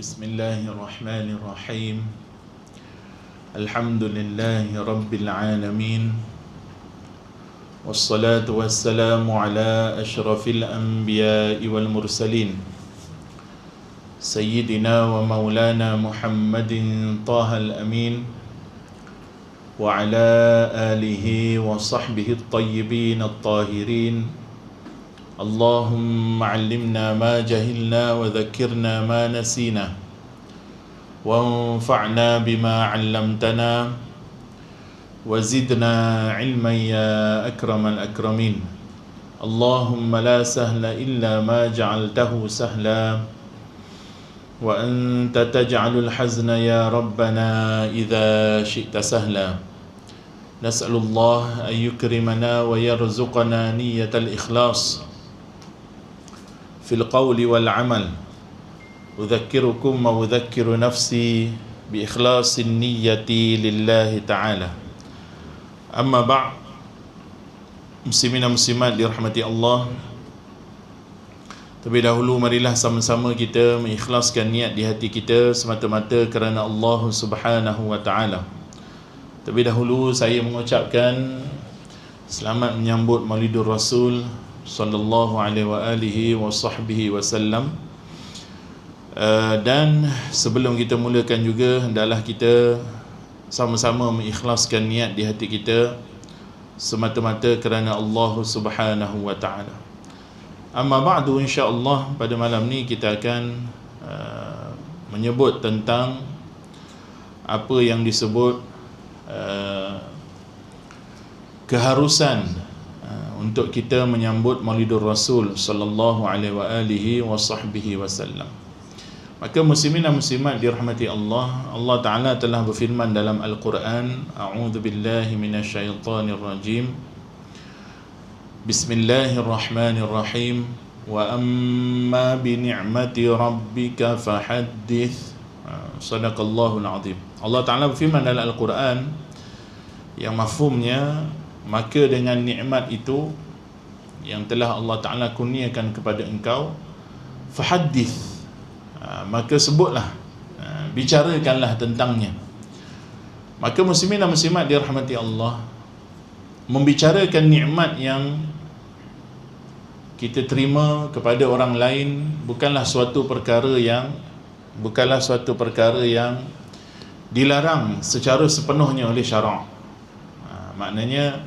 Bismillahirrahmanirrahim. Alhamdulillahi Rabbil Alamin. Wassalatu wassalamu ala ashrafil anbiya'i wal mursalin Sayyidina wa maulana Muhammadin Tahal Amin wa ala alihi wa sahbihi at-tayyibin at-tahirin. Allahumma 'allimna ma jahilna wa dhakkirna ma nasina wanfa'na bima 'allamtana wa zidna 'ilman ya akramal akramin. Allahumma la sahla illa ma ja'altahu sahla wa anta taj'alul hazna ya rabbana idza syi'ta sahla. Nas'alullah an yukrimana wa yarzuqana niyyatal ikhlas fil qawli wal amal. Udzakirukum wa udzakiru nafsi bi ikhlasin niyyati lillahi ta'ala. Amma ba', muslimin dan muslimat dirahmati Allah. Terlebih dahulu marilah sama-sama kita mengikhlaskan niat di hati kita semata-mata kerana Allah Subhanahu wa ta'ala. Terlebih dahulu saya mengucapkan selamat menyambut Maulidur Rasul sallallahu alaihi wa alihi wa sahbihi wasallam. Dan sebelum kita mulakan juga, hendaklah kita sama-sama mengikhlaskan niat di hati kita semata-mata kerana Allah Subhanahu wa ta'ala. Amma ba'du, insya-Allah pada malam ni kita akan menyebut tentang apa yang disebut keharusan untuk kita menyambut Maulidur Rasul sallallahu alaihi wasallam. Maka muslimin dan muslimat dirahmati Allah, Allah Ta'ala telah berfirman dalam Al-Quran, A'udzu billahi minasyaitonir rajim. Bismillahirrahmanirrahim. Wa amma bi ni'mati rabbika fahaddits. Sadaqallahul azim. Allah Ta'ala berfirman dalam Al-Quran yang mafhumnya, maka dengan nikmat itu yang telah Allah Ta'ala kurniakan kepada engkau, fahaddits, maka sebutlah, bicarakanlah tentangnya. Maka muslimin dan muslimat dirahmati Allah, membicarakan nikmat yang kita terima kepada orang lain bukanlah suatu perkara yang dilarang secara sepenuhnya oleh syarak. Maknanya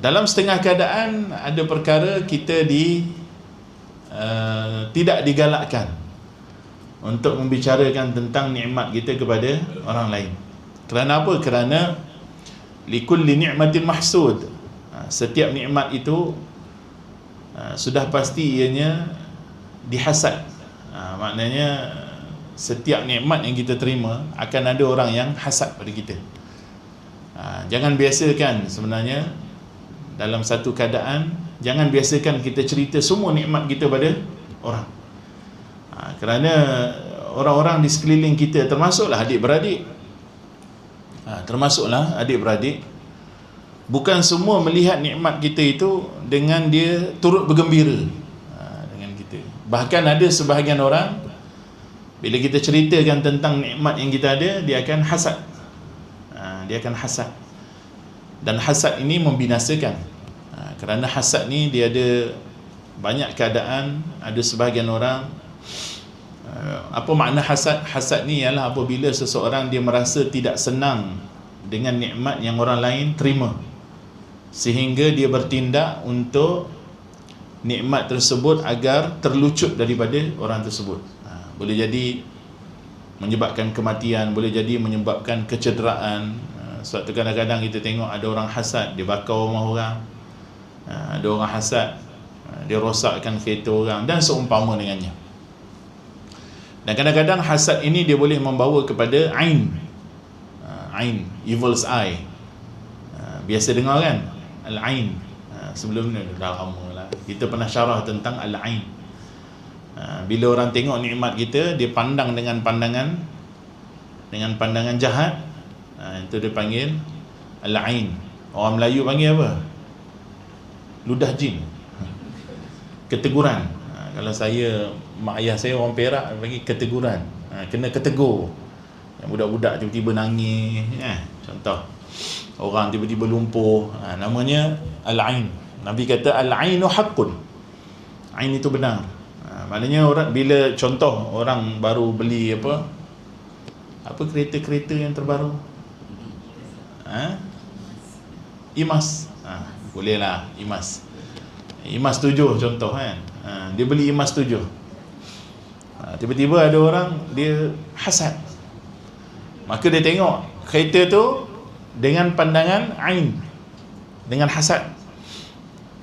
dalam setengah keadaan ada perkara kita tidak digalakkan untuk membicarakan tentang nikmat kita kepada orang lain. Kerana apa? Kerana likulli ni'matin mahsud. Setiap nikmat itu sudah pasti ianya dihasad. Maknanya setiap nikmat yang kita terima akan ada orang yang hasad pada kita. Jangan biasakan sebenarnya dalam satu keadaan, jangan biasakan kita cerita semua nikmat kita pada orang. Kerana orang-orang di sekeliling kita, termasuklah adik-beradik, bukan semua melihat nikmat kita itu dengan dia turut bergembira dengan kita. Bahkan ada sebahagian orang, bila kita ceritakan tentang nikmat yang kita ada, dia akan hasad. Dan hasad ini membinasakan. Kerana hasad ni dia ada banyak keadaan. Ada sebahagian orang, apa makna hasad? Hasad ni ialah apabila seseorang dia merasa tidak senang dengan nikmat yang orang lain terima, sehingga dia bertindak untuk nikmat tersebut agar terlucut daripada orang tersebut. Boleh jadi menyebabkan kematian, boleh jadi menyebabkan kecederaan. Sebab tu kadang-kadang kita tengok ada orang hasad, dia bakar rumah orang. Ada orang hasad, dia rosakkan kereta orang dan seumpama dengannya. Dan kadang-kadang hasad ini dia boleh membawa kepada ain, evil's eye. Biasa dengar kan al-ain? Sebelum ni dah lama lah kita pernah syarah tentang al-ain. Bila orang tengok nikmat kita, dia pandang dengan pandangan jahat, itu dia panggil al-ain. Orang Melayu panggil apa? Ludah jin. Keteguran. Kalau saya, mak ayah saya orang Perak bagi keteguran, kena ketegur. Yang budak-budak tiba-tiba nangis, contoh orang tiba-tiba lumpuh, namanya al-ain. Nabi kata al-ainu haqqun, ain itu benar. Maknanya orang bila contoh orang baru beli apa kereta-kereta yang terbaru, IMAS, bolehlah IMAS 7 contoh kan. Dia beli IMAS 7, tiba-tiba ada orang dia hasad, maka dia tengok kereta tu dengan pandangan ain, dengan hasad.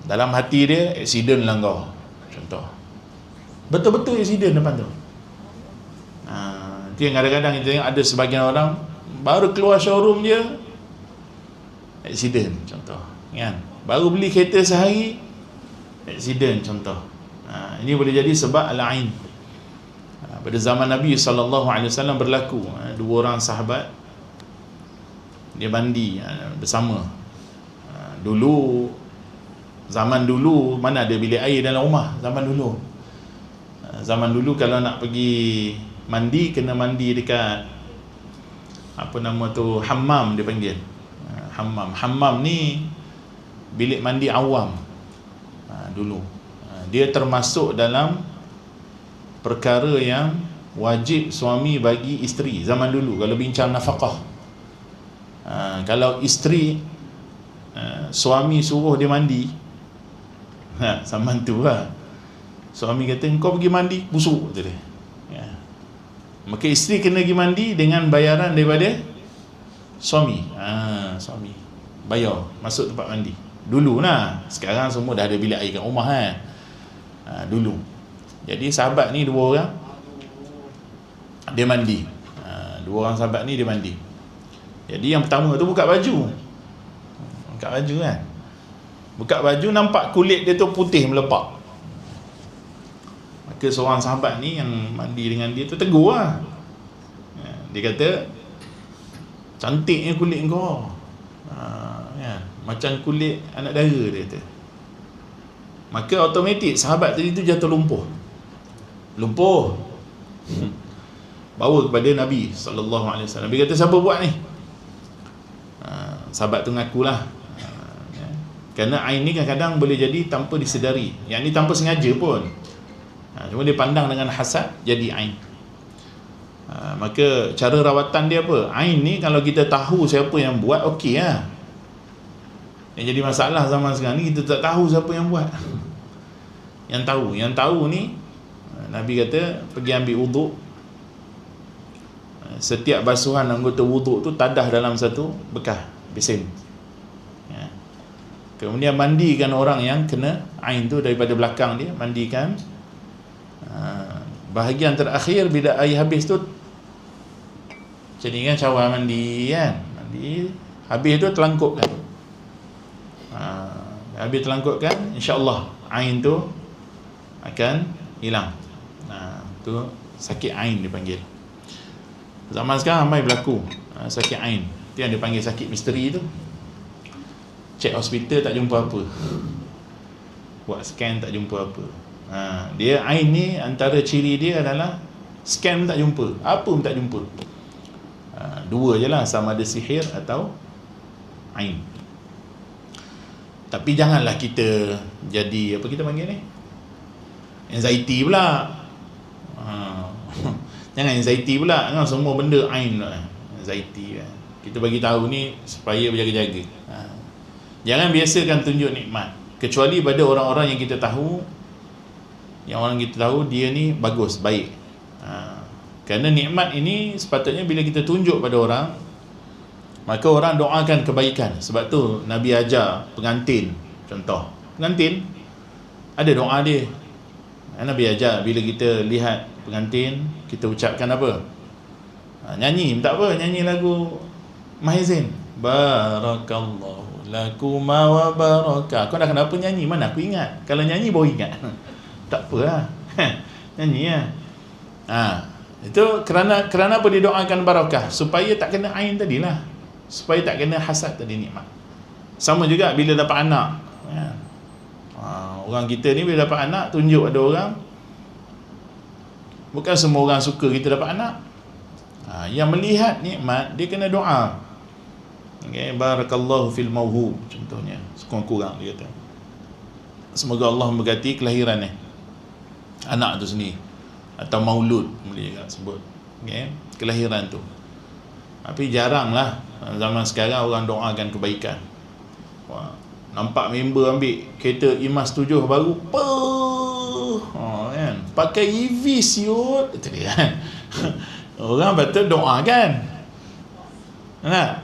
Dalam hati dia, aksiden lah kau, contoh. Betul-betul aksiden depan tu. Itu yang kadang-kadang kita tengok ada sebagian orang baru keluar showroom dia aksiden, contoh kan. Baru beli kereta sehari aksiden, contoh. Ini boleh jadi sebab al-ain. Pada zaman Nabi SAW berlaku, dua orang sahabat dia mandi bersama. Zaman dulu mana ada bilik air dalam rumah. Zaman dulu kalau nak pergi mandi, kena mandi dekat hammam dia panggil. Hammam ni bilik mandi awam dulu. Dia termasuk dalam perkara yang wajib suami bagi isteri zaman dulu kalau bincang nafkah. Kalau isteri suami suruh dia mandi, zaman tu lah, suami kata kau pergi mandi busuk, kata dia. Maka isteri kena pergi mandi dengan bayaran daripada suami. Suami bayar masuk tempat mandi dulu lah. Sekarang semua dah ada bilik air kat rumah kan. Dulu jadi sahabat ni dua orang dia mandi. Dua orang sahabat ni dia mandi. Jadi yang pertama tu buka baju kan. Buka baju, nampak kulit dia tu putih melepak. Maka seorang sahabat ni yang mandi dengan dia tu tegur lah. Dia kata, cantiknya kulit kau, macam kulit anak dara, dia kata. Maka automatik sahabat tadi tu jatuh lumpuh. Bawa kepada Nabi SAW. Dia kata, siapa buat ni? Sahabat tu ngakulah. Kerana ain ni kadang-kadang boleh jadi tanpa disedari, yang ni tanpa sengaja pun. Cuma dia pandang dengan hasad, jadi ain. Maka cara rawatan dia apa? Ain ni kalau kita tahu siapa yang buat, okey lah. Yang jadi masalah zaman sekarang ni, kita tak tahu siapa yang buat. Yang tahu ni, Nabi kata pergi ambil wuduk. Setiap basuhan anggota wuduk tu tadah dalam satu bekas besen. Kemudian mandikan orang yang kena ain tu daripada belakang dia, mandikan. Bahagian terakhir bila air habis tu, macam ni kan cara mandi kan. Mandi habis tu telangkupkan. Habis telangkupkan, insya-Allah ain tu akan hilang. Tu sakit ain dipanggil. Zaman sekarang ramai berlaku sakit ain. Itu yang dipanggil sakit misteri tu. Cek hospital tak jumpa apa, buat scan tak jumpa apa. Dia ain ni antara ciri dia adalah scan tak jumpa, apa pun tak jumpa. Dua je lah, sama ada sihir atau ain. Tapi janganlah kita jadi apa kita panggil ni, anxiety pula. Jangan anxiety pula, kan semua benda ain pula. Anxiety kan. Kita bagi tahu ni supaya berjaga-jaga. Jangan biasakan tunjuk nikmat, kecuali pada orang-orang yang kita tahu, dia ni bagus, baik. Kerana nikmat ini sepatutnya bila kita tunjuk pada orang, maka orang doakan kebaikan. Sebab tu Nabi ajar pengantin, contoh pengantin ada doa dia. Nabi ajar bila kita lihat pengantin, kita ucapkan apa? Nyanyi, tak apa, nyanyi lagu Mahizin, barakallahu lakuma wa baraka. Kau dah kenapa nyanyi? Mana aku ingat. Kalau nyanyi baru ingat. Tak apalah. Nyanyi lah. Itu kerana apa didoakan barakah? Supaya tak kena ain tadilah. Supaya tak kena hasad tadi nikmat. Sama juga bila dapat anak. Orang kita ni bila dapat anak, tunjuk ada orang, Bukan semua orang suka kita dapat anak. Yang melihat nikmat, dia kena doa. Okay, barakallahu fil mauhub contohnya, sekurang-kurang dia kata, semoga Allah memberkati kelahiran anak tu sendiri, atau maulud boleh juga sebut, okay, kelahiran tu. Tapi jaranglah zaman sekarang orang doakan kebaikan. Wah, nampak member ambil kereta Imas 7 baru kan, pakai EV siut itu dia kan. Orang patut doakan.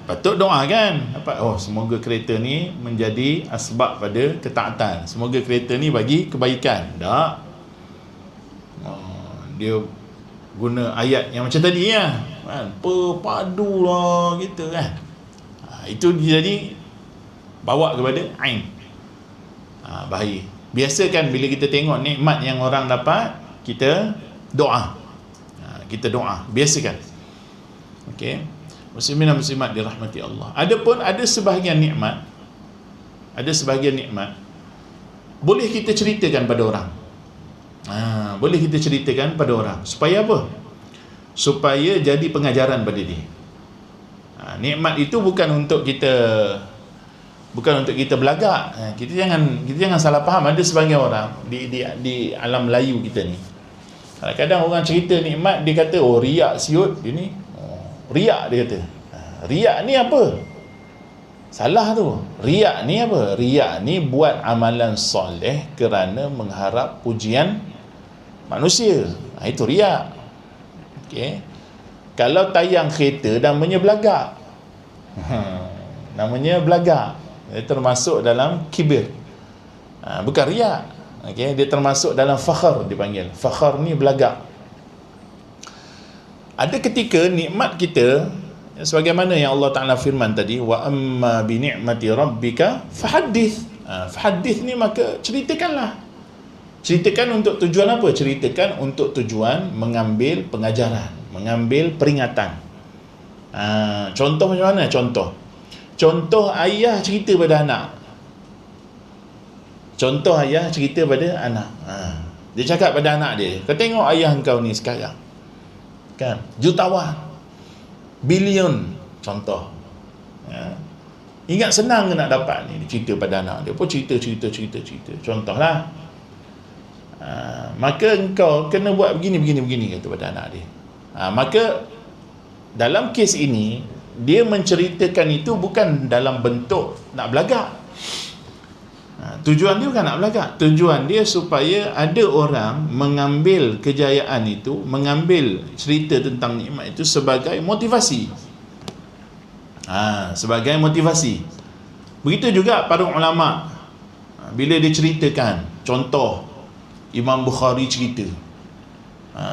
Patut doakan apa? Semoga kereta ni menjadi asbab pada ketaatan. Semoga kereta ni bagi kebaikan. Tak. Dia guna ayat yang macam tadi kan. Padu lah gitu kan. Itu jadi bawa kepada ain. Bahaya. Biasa kan bila kita tengok nikmat yang orang dapat, kita doa. Kita doa. Biasakan. Okey. Muslimin dan muslimat dirahmati Allah. Adapun ada sebahagian nikmat, boleh kita ceritakan pada orang. Boleh kita ceritakan pada orang. Supaya apa? Supaya jadi pengajaran pada dia. Nikmat itu bukan untuk kita belagak. Kita jangan salah faham. Ada sebahagian orang di alam Melayu kita ni, kadang-kadang orang cerita nikmat, dia kata riak siut dia ni. Riak dia kata. Riak ni apa? Salah tu. Riak ni apa? Riak ni buat amalan soleh kerana mengharap pujian manusia. Itu riak. Okey. Kalau tayang kereta namanya belagak. Namanya belagak. Dia termasuk dalam kibir. Bukan riak. Okey, dia termasuk dalam fakhar dipanggil. Fakhar ni belagak. Ada ketika nikmat kita, sebagaimana yang Allah Ta'ala firman tadi, wa amma bi ni'mati rabbika fahaddith. Fahaddith ni maka ceritakanlah. Ceritakan untuk tujuan apa? Ceritakan untuk tujuan mengambil pengajaran, mengambil peringatan. Contoh macam mana? Contoh ayah cerita pada anak. Contoh ayah cerita pada anak. Dia cakap pada anak dia, kau tengok ayah engkau ni sekarang kan, jutawan, bilion, contoh. Ingat senang ke nak dapat ni? Dia cerita pada anak dia pun cerita. Contohlah, maka engkau kena buat begini kata pada anak dia. Maka dalam kes ini, dia menceritakan itu bukan dalam bentuk nak belagak. Tujuan dia bukan nak belagak. Tujuan dia supaya ada orang mengambil kejayaan itu, mengambil cerita tentang nikmat itu sebagai motivasi. Sebagai motivasi. Begitu juga para ulama, bila diceritakan, contoh Imam Bukhari cerita,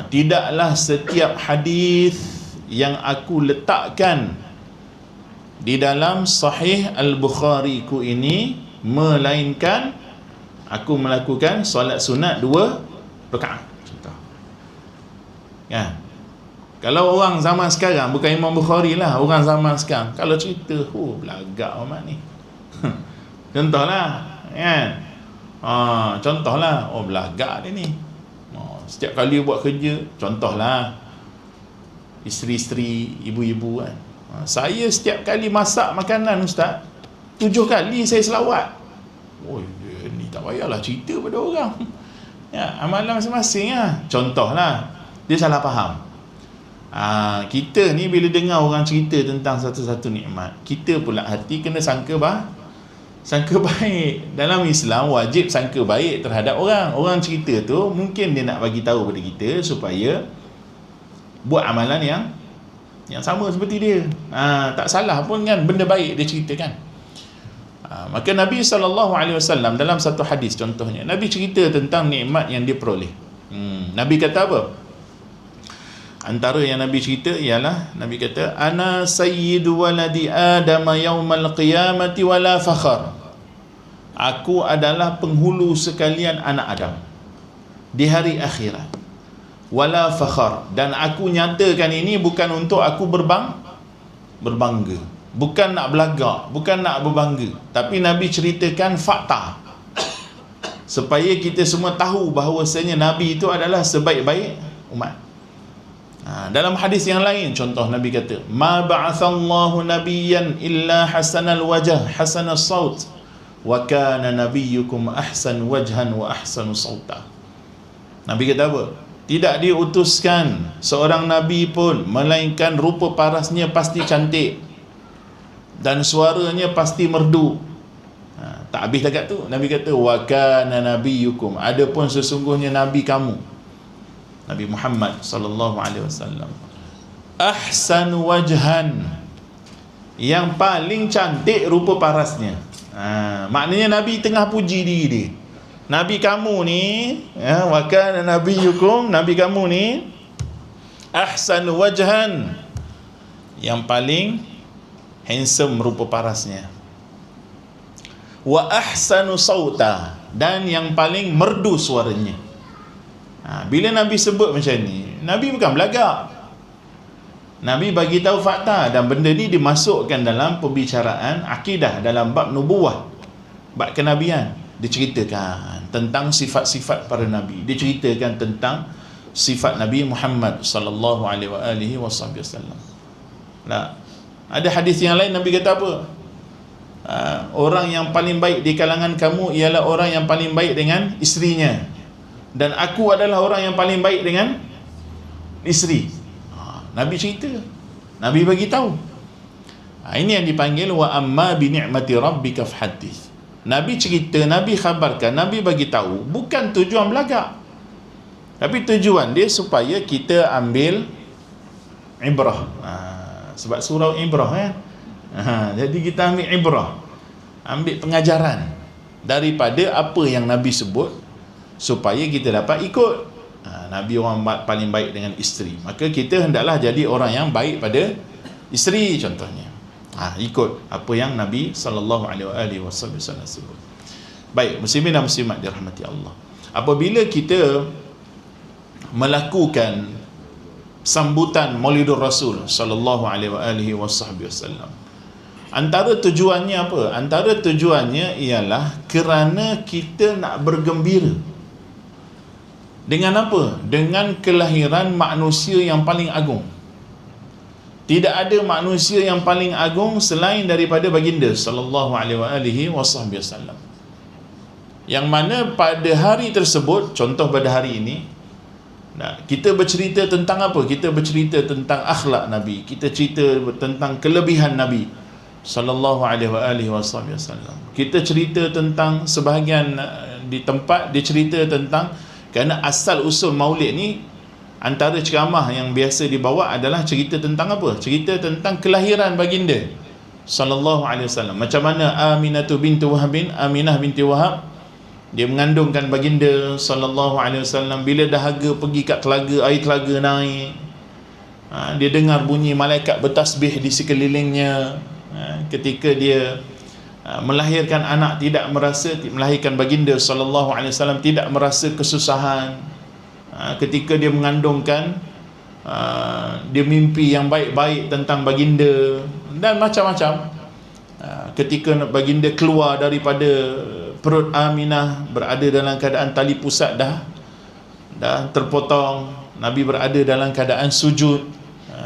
tidaklah setiap hadis yang aku letakkan di dalam Sahih Al-Bukhari ku ini melainkan aku melakukan solat sunat 2 rakaat. Contoh. Ya. Kalau orang zaman sekarang, bukan Imam Bukhari lah, orang zaman sekarang kalau cerita, belagak amat ni. Contohlah, kan? Contohlah, belagak dia ni. Setiap kali buat kerja, contohlah isteri-isteri, ibu-ibu kan. Saya setiap kali masak makanan ustaz, 7 kali saya selawat. Dia ni tak payahlah cerita pada orang. Ya, amalan masing-masing lah. Contohlah, dia salah faham. Kita ni bila dengar orang cerita tentang satu-satu nikmat, kita pula hati kena sangka baik. Dalam Islam wajib sangka baik terhadap orang. Orang cerita tu mungkin dia nak bagi tahu pada kita supaya buat amalan yang sama seperti dia. Tak salah pun kan, benda baik dia ceritakan. Maka Nabi SAW dalam satu hadis contohnya, Nabi cerita tentang nikmat yang dia peroleh. Nabi kata apa? Antara yang Nabi cerita ialah, Nabi kata, ana sayyidu waladi Adam yaumal qiyamati wala fakhar. Aku adalah penghulu sekalian anak Adam di hari akhirat, wala fakhar. Dan aku nyatakan ini bukan untuk aku berbangga, bukan nak belagak, bukan nak berbangga, tapi Nabi ceritakan fakta supaya kita semua tahu bahawasanya Nabi itu adalah sebaik-baik umat. Dalam hadis yang lain, contoh Nabi kata, ma ba'athallahu nabiyyan illa hasanal wajh hasanas saut wa kana nabiyyukum ahsan wajhan wa ahsanu sauta. Nabi kata apa? Tidak diutuskan seorang nabi pun melainkan rupa parasnya pasti cantik dan suaranya pasti merdu. Tak habis dekat tu, Nabi kata wa kana nabiyyukum, adapun sesungguhnya nabi kamu, Nabi Muhammad sallallahu alaihi wasallam, ahsan wajhan, yang paling cantik rupa parasnya. Maknanya Nabi tengah puji diri dia. Nabi kamu ni, wa kana nabiyyukum, Nabi kamu ni ahsan wajhan, yang paling handsome rupa parasnya, wa ahsanu sauta, dan yang paling merdu suaranya. Bila Nabi sebut macam ni, Nabi bukan belagak. Nabi bagi tahu fakta, dan benda ni dimasukkan dalam pembicaraan akidah dalam bab nubuwah, bab kenabian. Diceritakan tentang sifat-sifat para nabi, diceritakan tentang sifat Nabi Muhammad sallallahu alaihi wasallam. Nah, ada hadis yang lain Nabi kata apa? Orang yang paling baik di kalangan kamu ialah orang yang paling baik dengan isterinya, dan aku adalah orang yang paling baik dengan isteri. Nabi cerita, Nabi bagi tahu. Ini yang dipanggil wa amma bi ni'mati rabbika fahaddits. Nabi cerita, Nabi khabarkan, Nabi bagi tahu, bukan tujuan belagak, tapi tujuan dia supaya kita ambil ibrah. Sebab surau ibrah kan. Jadi kita ambil ibrah, ambil pengajaran daripada apa yang Nabi sebut, supaya kita dapat ikut. Nabi orang paling baik dengan isteri, maka kita hendaklah jadi orang yang baik pada isteri contohnya. Ikut apa yang Nabi sallallahu alaihi wasallam sebut. Baik, muslimin dan muslimat dirahmati Allah, apabila kita melakukan sambutan Maulidur Rasul sallallahu alaihi wasallam, antara tujuannya apa? Antara tujuannya ialah kerana kita nak bergembira. Dengan apa? Dengan kelahiran manusia yang paling agung. Tidak ada manusia yang paling agung selain daripada baginda sallallahu alaihi wasallam. Yang mana pada hari tersebut, contoh pada hari ini, kita bercerita tentang apa? Kita bercerita tentang akhlak Nabi, kita cerita tentang kelebihan Nabi sallallahu alaihi wasallam. Kita cerita tentang sebahagian di tempat dia cerita tentang, kerana asal usul maulid ni, antara ceramah yang biasa dibawa adalah cerita tentang apa? Cerita tentang kelahiran baginda sallallahu alaihi wasallam. Macam mana Aminatu binti Wahabin, Aminah binti Wahab, dia mengandungkan baginda sallallahu alaihi wasallam. Bila dahaga pergi kat telaga, air telaga naik, dia dengar bunyi malaikat bertasbih di sekelilingnya. Ketika dia melahirkan anak, tidak merasa, melahirkan baginda sallallahu alaihi wasallam, tidak merasa kesusahan. Ketika dia mengandungkan, dia mimpi yang baik-baik tentang baginda, dan macam-macam. Ketika baginda keluar daripada perut Aminah, berada dalam keadaan tali pusat dah terpotong, Nabi berada dalam keadaan sujud,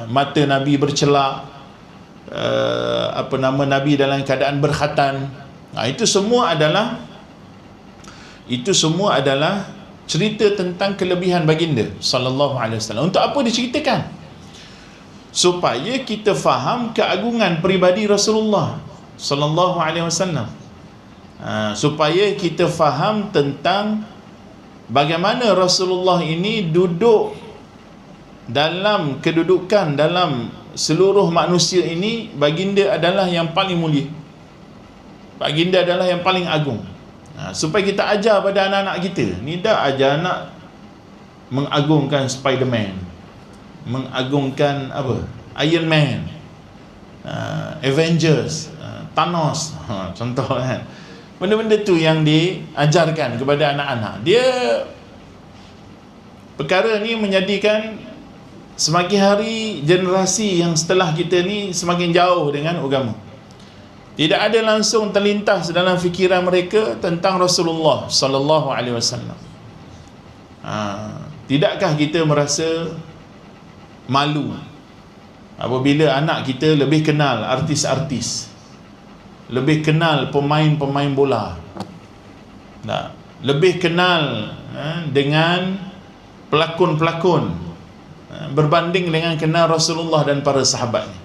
mata Nabi bercelak, Nabi dalam keadaan berkhatan. Itu semua adalah cerita tentang kelebihan baginda sallallahu alaihi wasallam. Untuk apa diceritakan? Supaya kita faham keagungan peribadi Rasulullah sallallahu alaihi wasallam. Supaya kita faham tentang bagaimana Rasulullah ini duduk dalam kedudukan dalam seluruh manusia ini. Baginda adalah yang paling mulia, baginda adalah yang paling agung. Supaya kita ajar pada anak-anak kita ni, dah ajar anak mengagungkan Spiderman, mengagungkan apa, Iron Man, Avengers, Thanos, contoh kan. Benda-benda tu yang diajarkan kepada anak-anak. Dia, perkara ni menjadikan semakin hari generasi yang setelah kita ni semakin jauh dengan agama. Tidak ada langsung terlintas dalam fikiran mereka tentang Rasulullah sallallahu alaihi wasallam. Tidakkah kita merasa malu apabila anak kita lebih kenal artis-artis, lebih kenal pemain-pemain bola, lebih kenal dengan pelakon-pelakon berbanding dengan kenal Rasulullah dan para sahabatnya.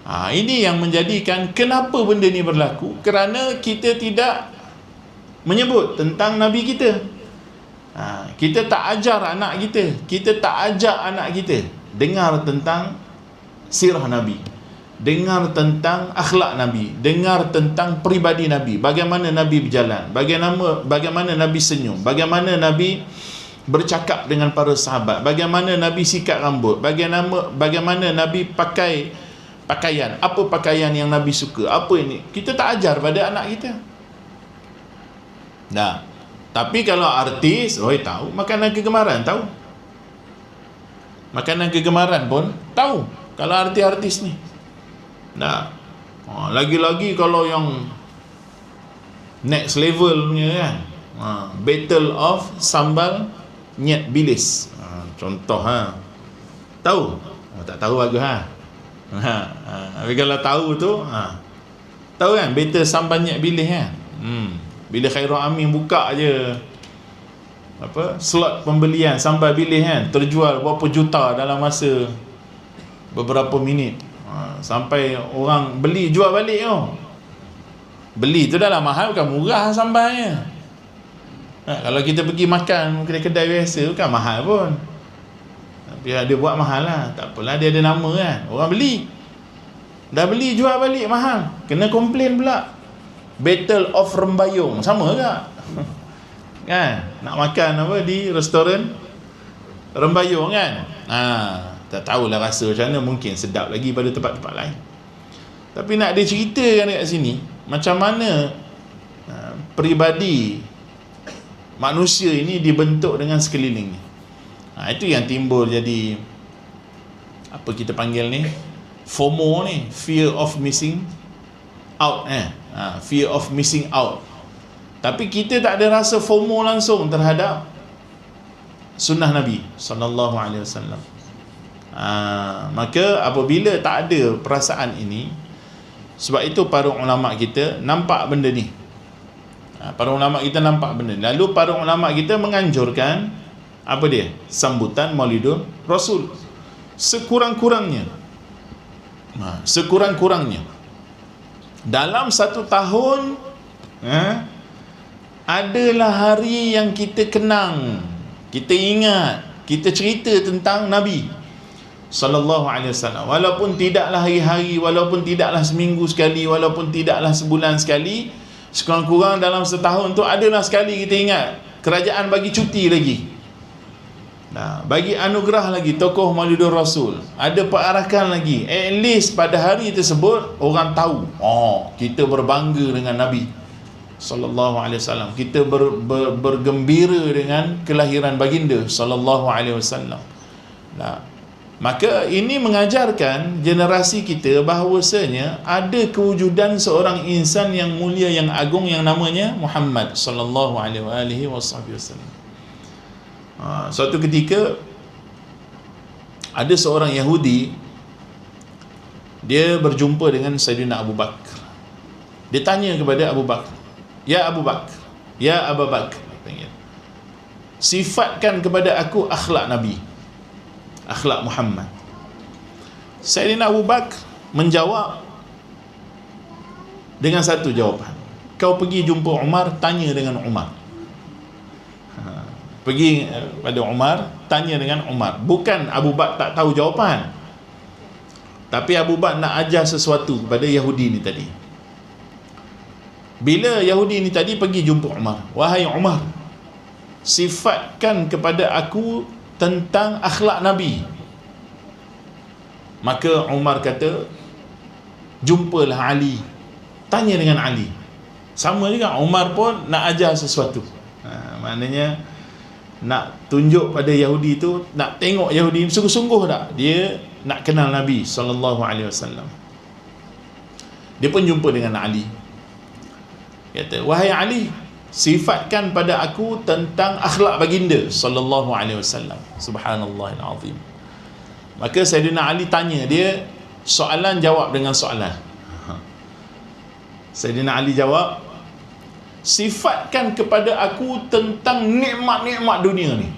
Ini yang menjadikan kenapa benda ni berlaku, kerana kita tidak menyebut tentang Nabi kita. Kita tak ajar anak kita, kita tak ajak anak kita dengar tentang sirah Nabi, dengar tentang akhlak Nabi, dengar tentang peribadi Nabi, bagaimana Nabi berjalan, bagaimana Nabi senyum, bagaimana Nabi bercakap dengan para sahabat, bagaimana Nabi sikat rambut, bagaimana Nabi pakai pakaian, apa pakaian yang Nabi suka, apa ini. Kita tak ajar pada anak kita. Tapi kalau artis, tahu. Makanan kegemaran tahu. Makanan kegemaran pun tahu kalau artis-artis ni. Lagi-lagi kalau yang next level punya kan, Battle of Sambal Nyet Bilis, contoh tahu? Tak tahu bagus tapi kalau tahu tu tahu kan Battle Sambal Nyet Bilis kan. Bila Khairul Amin buka je slot pembelian sambal bilis kan, terjual berapa juta dalam masa beberapa minit, sampai orang beli jual balik tu. Beli tu dah lah mahal, bukan murah sambalnya. Kalau kita pergi makan kedai-kedai biasa bukan mahal pun, tapi dia buat mahal lah. Tak apalah, dia ada nama kan, orang beli. Dah beli jual balik mahal, kena komplain pula. Battle of Rembayung, sama tak? Kan? Nak makan di restoran Rembayung kan? Tak tahulah rasa macam mana, mungkin sedap lagi pada tempat-tempat lain. Tapi nak dia ceritakan dekat sini macam mana peribadi manusia ini dibentuk dengan sekelilingnya. Itu yang timbul jadi apa kita panggil ni, FOMO ni, fear of missing out. Fear of missing out. Tapi kita tak ada rasa FOMO langsung terhadap sunnah Nabi sallallahu alaihi wasallam. Maka apabila tak ada perasaan ini, sebab itu para ulama kita nampak benda ni. Para ulama kita nampak benda ni. Lalu para ulama kita menganjurkan apa dia? Sambutan Maulidul Rasul. Sekurang-kurangnya dalam satu tahun adalah hari yang kita kenang, kita ingat, kita cerita tentang Nabi sallallahu alaihi wasallam. Walaupun tidaklah hari-hari, walaupun tidaklah seminggu sekali, walaupun tidaklah sebulan sekali, sekurang-kurang dalam setahun tu adalah sekali kita ingat. Kerajaan bagi cuti lagi, bagi anugerah lagi tokoh Maulidul Rasul, ada perarakan lagi. At least pada hari tersebut orang tahu, kita berbangga dengan Nabi sallallahu alaihi wasallam, kita bergembira dengan kelahiran baginda sallallahu alaihi wasallam. Maka ini mengajarkan generasi kita bahawasanya ada kewujudan seorang insan yang mulia, yang agung, yang namanya Muhammad sallallahu alaihi wasallam. Suatu ketika ada seorang Yahudi, dia berjumpa dengan Sayyidina Abu Bakar. Dia tanya kepada Abu Bakar, "Ya Abu Bakar, ya Abu Bakar, sifatkan kepada aku akhlak Nabi, akhlak Muhammad." Sayyidina Abu Bakar menjawab dengan satu jawapan, "Kau pergi jumpa Umar, tanya dengan Umar." Pergi pada Umar, tanya dengan Umar. Bukan Abu Bakar tak tahu jawapan, tapi Abu Bakar nak ajar sesuatu kepada Yahudi ni tadi. Bila Yahudi ni tadi pergi jumpa Umar, "Wahai Umar, sifatkan kepada aku tentang akhlak Nabi." Maka Umar kata, "Jumpalah Ali, tanya dengan Ali." Sama juga, Umar pun nak ajar sesuatu. Maknanya nak tunjuk pada Yahudi tu, nak tengok Yahudi sungguh-sungguh tak dia nak kenal Nabi sallallahu alaihi wasallam. Dia pun jumpa dengan Ali. Kata, "Wahai Ali, sifatkan pada aku tentang akhlak baginda sallallahu alaihi wasallam." Subhanallahil azim. Maka Sayyidina Ali tanya dia, soalan jawab dengan soalan. Sayyidina Ali jawab, sifatkan kepada aku tentang nikmat-nikmat dunia ni.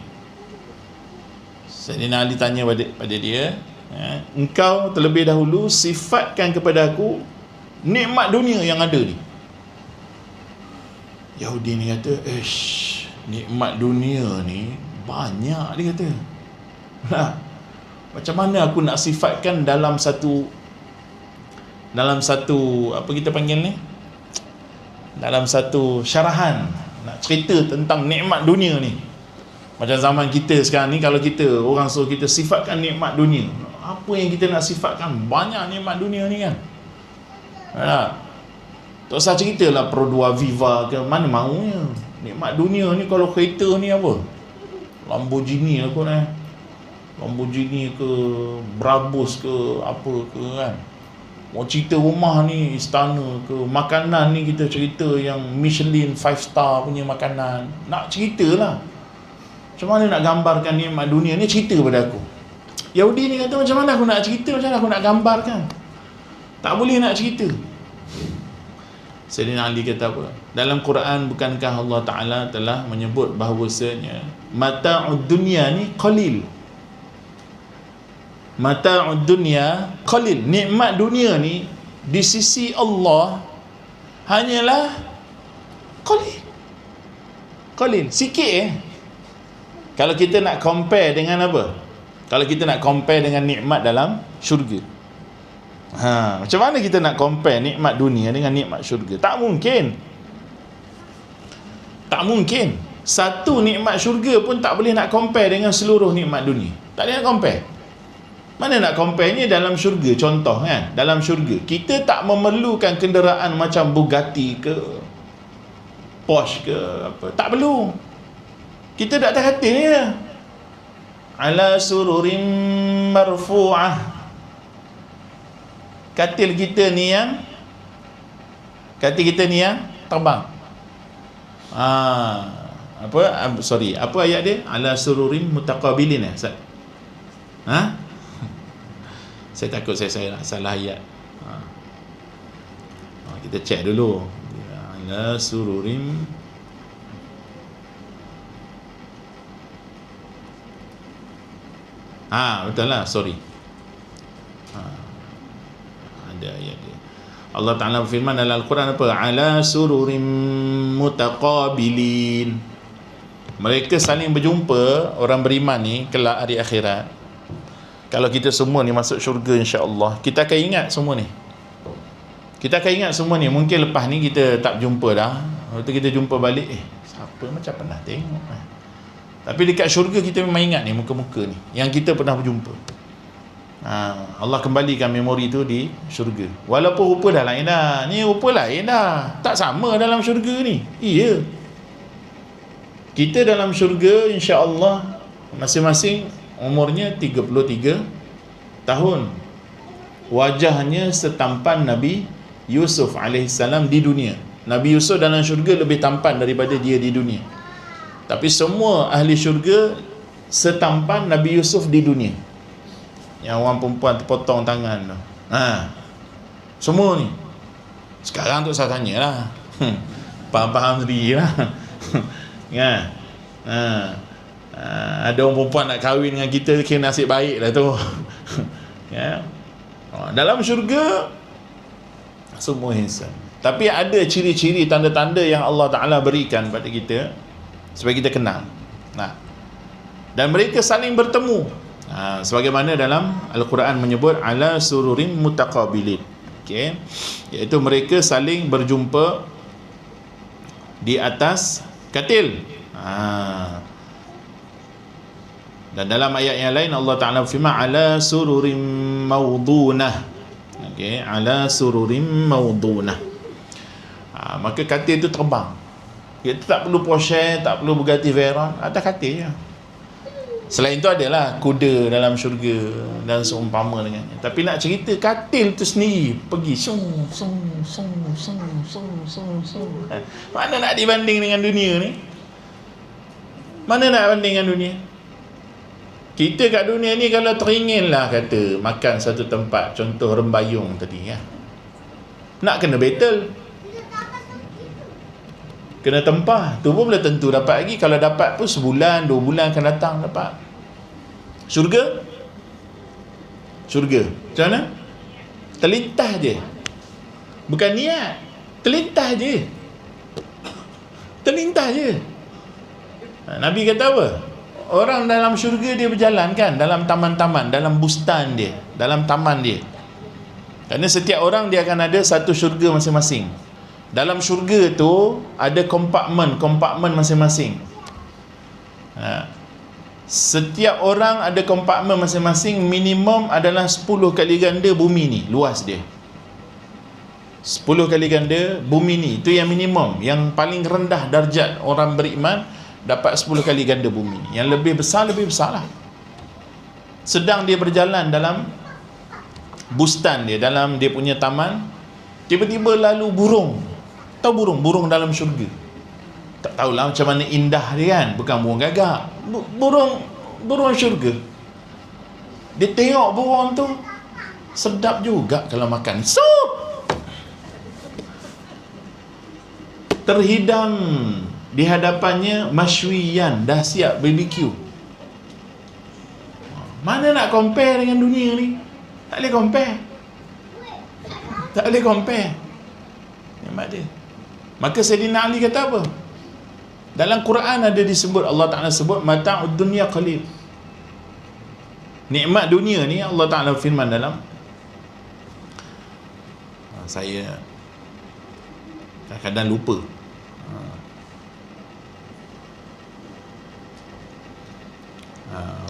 Sayyidina Ali tanya pada dia, engkau terlebih dahulu sifatkan kepada aku nikmat dunia yang ada ni. Yahudi ni kata, nikmat dunia ni banyak, dia kata. Nah, macam mana aku nak sifatkan dalam satu apa kita panggil ni, dalam satu syarahan, nak cerita tentang nikmat dunia ni. Macam zaman kita sekarang ni, kalau kita, orang suruh kita sifatkan nikmat dunia, apa yang kita nak sifatkan? Banyak nikmat dunia ni kan. Tak usah ceritalah Pro 2 Viva ke, mana maunya. Nikmat dunia ni kalau kereta ni apa, Lamborghini lah kot Lamborghini ke, Brabus ke, apa ke kan. Mau cerita rumah ni, istana ke, makanan ni kita cerita yang Michelin 5 star punya makanan. Nak ceritalah. Macam mana nak gambarkan nikmat dunia ni, cerita pada aku. Yahudi ni kata, macam mana aku nak cerita, macam mana aku nak gambarkan? Tak boleh nak cerita. Sayyidina Ali kata apa? Dalam Quran, bukankah Allah Ta'ala telah menyebut bahawasanya mata'ud dunia ni qalil. Mata'ud dunia qalil. Nikmat dunia ni di sisi Allah hanyalah qalil. Sikit Kalau kita nak compare dengan apa? Kalau kita nak compare dengan nikmat dalam syurga. Macam mana kita nak compare nikmat dunia dengan nikmat syurga? Tak mungkin. Satu nikmat syurga pun tak boleh nak compare dengan seluruh nikmat dunia. Tak boleh nak compare. Mana nak compare-nya dalam syurga? Contoh kan, dalam syurga kita tak memerlukan kenderaan macam Bugatti ke, Porsche ke apa. Tak perlu. Kita dah atas katil je. Ala sururim marfu'ah. Katil kita ni yang terbang. Apa ayat dia? Ala sururim mutaqabilin Ustaz. Saya takut saya salah ayat. Kita cek dulu. Ala sururim. Betul lah, sorry. Ada ayat dia. Allah Ta'ala berfirman dalam Al-Quran apa? Ala sururim mutaqabilin. Mereka saling berjumpa, orang beriman ni, kelak hari akhirat. Kalau kita semua ni masuk syurga insya-Allah, kita akan ingat semua ni. Mungkin lepas ni kita tak jumpa dah. Lepas tu kita jumpa balik, siapa macam pernah tengok. Tapi dekat syurga kita memang ingat ni muka-muka ni yang kita pernah berjumpa. Allah kembalikan memori tu di syurga. Walaupun rupa dah lain dah. Ni rupa lain dah. Tak sama dalam syurga ni. Iya. Kita dalam syurga insya-Allah masing-masing umurnya 33 tahun. Wajahnya setampan Nabi Yusuf alaihissalam di dunia. Nabi Yusuf dalam syurga lebih tampan daripada dia di dunia. Tapi semua ahli syurga setampan Nabi Yusuf di dunia. Yang orang perempuan terpotong tangan tu. Semua ni. Sekarang tu saya tanyalah. Faham-faham sendiri lah. Kan? Ada orang perempuan nak kahwin dengan kita, kira nasib baik lah tu. Ya. Dalam syurga semua insan. Tapi ada ciri-ciri, tanda-tanda yang Allah Ta'ala berikan pada kita supaya kita kenal. Dan mereka saling bertemu. Sebagaimana dalam Al-Quran menyebut ala sururin mutaqabilin. Okey. Iaitu mereka saling berjumpa di atas katil. Dan dalam ayat yang lain Allah Ta'ala berfirman ala sururim mawdunah. Okey, ala sururim mawdunah. Maka katil itu terbang. Kita tak perlu Porsche, tak perlu Bugatti Veyron, atas katil je. Selain itu adalah kuda dalam syurga dan seumpama dengannya. Tapi nak cerita katil tu sendiri pergi sung. Mana nak dibanding dengan dunia ni? Mana nak banding dengan dunia? Kita kat dunia ni kalau teringin lah kata makan satu tempat, contoh Rembayung tadi ya, nak kena battle, kena tempah, tu pun belum tentu dapat lagi. Kalau dapat pun sebulan, 2 bulan akan datang dapat. Syurga macam mana? Terlintas je, bukan niat, terlintas je. Nabi kata apa? Orang dalam syurga dia berjalan kan, dalam taman-taman, dalam bustan dia, dalam taman dia. Kerana setiap orang dia akan ada satu syurga masing-masing. Dalam syurga tu ada kompartmen masing-masing. Setiap orang ada kompartmen masing-masing, minimum adalah 10 kali ganda bumi ni, luas dia. 10 kali ganda bumi ni, itu yang minimum. Yang paling rendah darjat orang beriman dapat 10 kali ganda bumi. Yang lebih besar lah. Sedang dia berjalan dalam bustan dia, dalam dia punya taman, tiba-tiba lalu burung. Tahu burung dalam syurga, tak tahulah macam mana indah dia kan, bukan burung gagak, burung syurga. Dia tengok burung tu, sedap juga kalau makan. Terhidang di hadapannya masywiyan, dah siap BBQ. Mana nak compare dengan dunia ni? Tak boleh compare. Nikmat dia. Maka Sayyidina Ali kata apa? Dalam Quran ada disebut, Allah Ta'ala sebut mata'ud dunya qalil. Nikmat dunia ni Allah Ta'ala firman dalam, saya kadang-kadang lupa.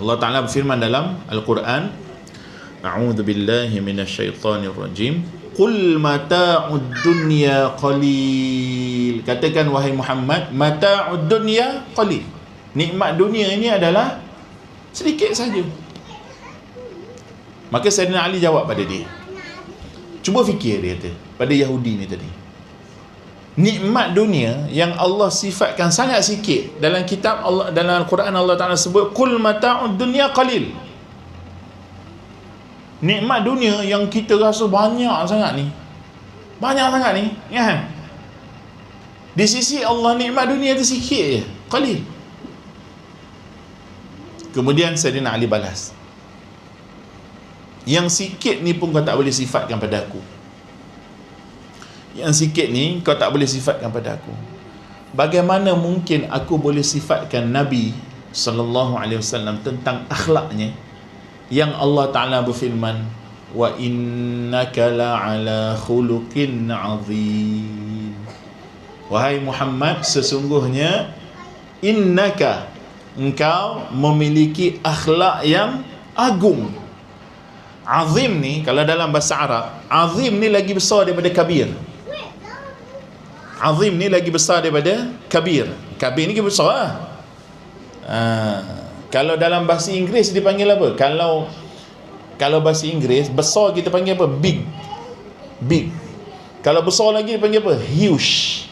Allah Ta'ala berfirman dalam Al-Quran, a'udzu billahi minasyaitonir rajim, qul mata'ud dunya qalil. Katakan wahai Muhammad, mata'ud dunya qalil. Nikmat dunia ini adalah sedikit saja. Maka Sayyidina Ali jawab pada dia, cuba fikir, dia kata pada Yahudi ni tadi, nikmat dunia yang Allah sifatkan sangat sikit. Dalam kitab Allah, dalam Al-Quran Allah Ta'ala sebut qul mata'ud dunya qalil. Nikmat dunia yang kita rasa banyak sangat ni kan? Di sisi Allah nikmat dunia tu sikit je, qalil. Kemudian Sayyidina Ali balas, yang sikit ni pun kau tak boleh sifatkan pada aku. Yang sikit ni kau tak boleh sifatkan pada aku. Bagaimana mungkin aku boleh sifatkan Nabi sallallahu alaihi wasallam tentang akhlaknya, yang Allah Ta'ala berfirman, wa innaka la'ala khuluqin azim. Wahai Muhammad, sesungguhnya innaka, engkau memiliki akhlak yang agung. Azim ni kalau dalam bahasa Arab, azim ni lagi besar daripada kabir. Azim ni lagi besar daripada kabir. Kabir ni lagi besar lah. Kalau dalam bahasa Inggeris dipanggil apa? Kalau bahasa Inggeris, besar kita panggil apa? Big. Kalau besar lagi dipanggil apa? Huge.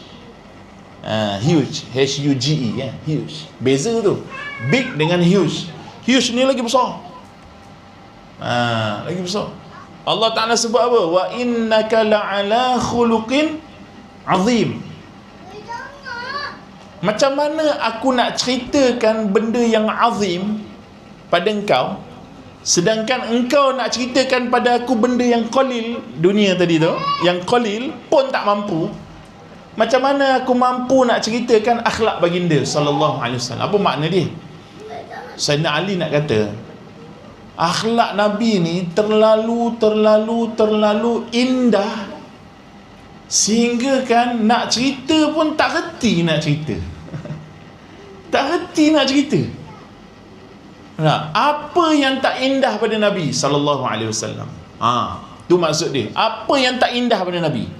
Huge, H-U-G-E ya, huge. Beza tu, big dengan huge. Huge ni lagi besar. Lagi besar. Allah Ta'ala sebut apa? Wa innaka la'ala khuluqin azim. Macam mana aku nak ceritakan benda yang azim pada engkau, sedangkan engkau nak ceritakan pada aku benda yang qalil, dunia tadi tu, yang qalil pun tak mampu. Macam mana aku mampu nak ceritakan akhlak baginda sallallahu alaihi wasallam? Apa makna dia? Sayyidina Ali nak kata, akhlak Nabi ni terlalu indah, sehingga kan nak cerita pun tak reti nak cerita. Nah, apa yang tak indah pada Nabi sallallahu alaihi wasallam? Tu maksud dia. Apa yang tak indah pada Nabi?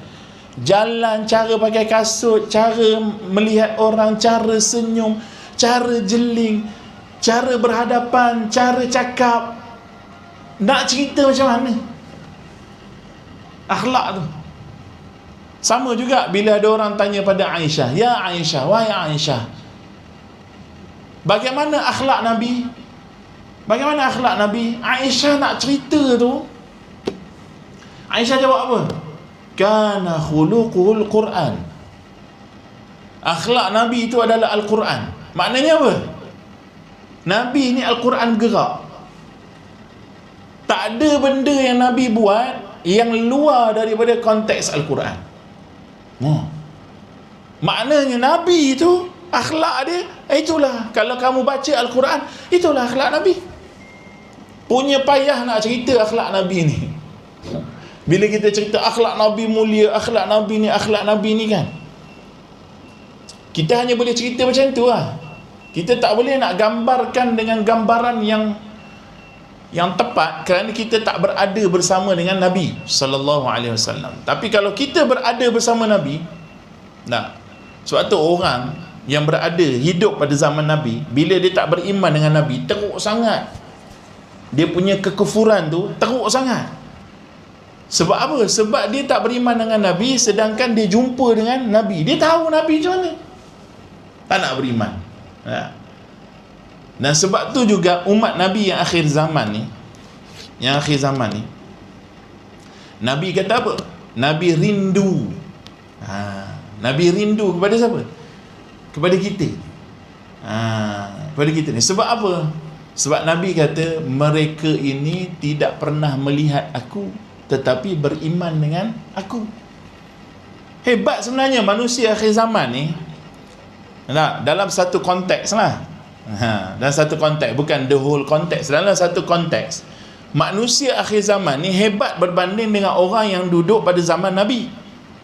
Jalan, cara pakai kasut, cara melihat orang, cara senyum, cara jeling, cara berhadapan, cara cakap. Nak cerita macam mana? Akhlak tu. Sama juga bila ada orang tanya pada Aisyah, ya Aisyah, wahai Aisyah, bagaimana akhlak Nabi? Bagaimana akhlak Nabi? Aisyah nak cerita tu, Aisyah jawab apa? Kana khuluqul Quran. Akhlak Nabi itu adalah Al-Quran. Maknanya apa? Nabi ni Al-Quran gerak. Tak ada benda yang Nabi buat yang luar daripada konteks Al-Quran. Maknanya Nabi itu, akhlak dia, itulah. Kalau kamu baca Al-Quran, itulah akhlak Nabi. Punya payah nak cerita akhlak Nabi ni. Bila kita cerita akhlak Nabi mulia, akhlak Nabi ni kan, kita hanya boleh cerita macam tu lah. Kita tak boleh nak gambarkan dengan gambaran yang tepat, kerana kita tak berada bersama dengan Nabi sallallahu alaihi wasallam. Tapi kalau kita berada bersama Nabi, sebab tu orang yang berada hidup pada zaman Nabi, bila dia tak beriman dengan Nabi, teruk sangat. Dia punya kekufuran tu teruk sangat. Sebab apa? Sebab dia tak beriman dengan Nabi, sedangkan dia jumpa dengan Nabi. Dia tahu Nabi macam mana, tak nak beriman. Dan sebab tu juga umat Nabi yang akhir zaman ni, Nabi kata apa? Nabi rindu. Nabi rindu kepada siapa? Kepada kita. Kepada kita ni. Sebab apa? Sebab Nabi kata, mereka ini tidak pernah melihat aku, tetapi beriman dengan aku. Hebat sebenarnya manusia akhir zaman ni. Dalam satu konteks lah. Dalam satu konteks, bukan the whole konteks. Dalam satu konteks, manusia akhir zaman ni hebat berbanding dengan orang yang duduk pada zaman Nabi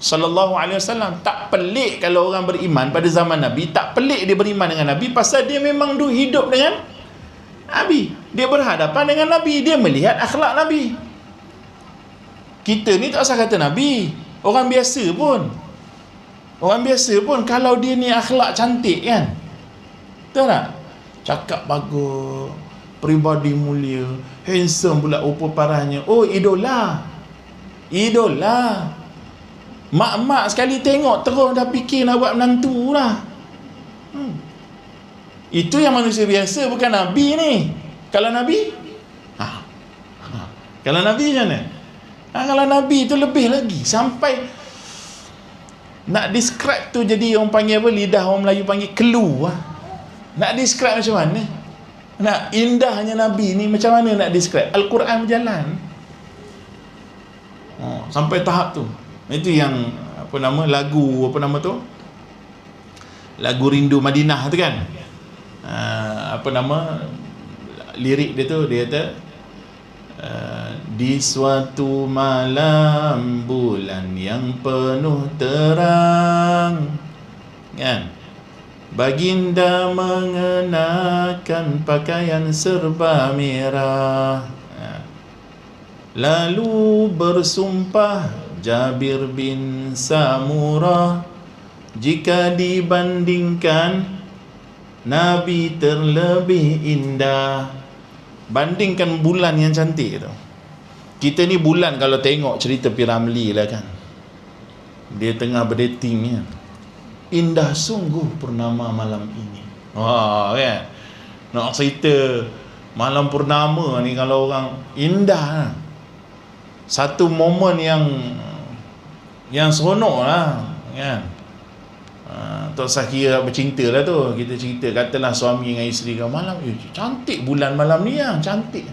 sallallahu alaihi wasallam. Tak pelik kalau orang beriman pada zaman Nabi, tak pelik dia beriman dengan Nabi, pasal dia memang hidup dengan Nabi. Dia berhadapan dengan Nabi, dia melihat akhlak Nabi. Kita ni tak usah kata Nabi, orang biasa pun kalau dia ni akhlak cantik kan, betul tak? Cakap bagus, peribadi mulia, handsome pula rupa parahnya, oh idola. Mak-mak sekali tengok terus dah fikir nak buat menantu lah. Itu yang manusia biasa, bukan Nabi ni. Kalau Nabi kalau Nabi macam mana? Kalau Nabi tu lebih lagi, sampai nak describe tu jadi orang panggil apa, lidah orang Melayu panggil kelu lah. Nak describe macam mana? Nak indahnya Nabi ni macam mana nak describe? Al-Quran berjalan. Sampai tahap tu. Itu yang lagu lagu Rindu Madinah tu kan. Lirik dia tu, dia kata di suatu malam bulan yang penuh terang kan, baginda mengenakan pakaian serba merah, lalu bersumpah Jabir bin Samurah, jika dibandingkan Nabi terlebih indah. Bandingkan bulan yang cantik tu. Kita ni bulan kalau tengok cerita P.Ramlee lah kan, dia tengah berdating ni, indah sungguh purnama malam ini. Kan, nak cerita malam purnama ni kalau orang indah, satu momen yang seronok lah kan. Tak usah kira bercinta lah tu, kita cerita katalah suami dengan isteri kan, malam cantik bulan malam ni yang cantik.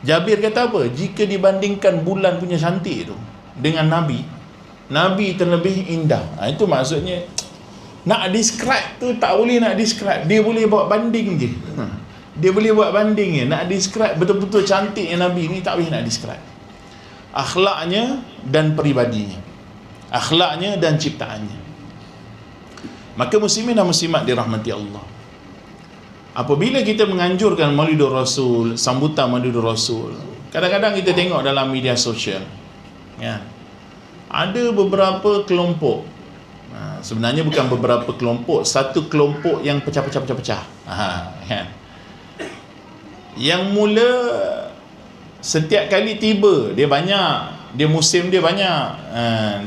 Jabir kata apa? Jika dibandingkan bulan punya cantik tu dengan Nabi terlebih indah. Itu maksudnya, nak describe tu tak boleh nak describe, dia boleh buat banding je. Nak describe betul-betul cantiknya Nabi ni tak boleh nak describe. Akhlaknya dan peribadinya, akhlaknya dan ciptaannya. Maka muslimin dan muslimat dirahmati Allah, apabila kita menganjurkan Maulidur Rasul, sambutan Maulidur Rasul, kadang-kadang kita tengok dalam media sosial ya, ada beberapa kelompok, sebenarnya bukan beberapa kelompok, satu kelompok yang pecah-pecah kan, yang mula setiap kali tiba dia banyak, dia musim dia banyak,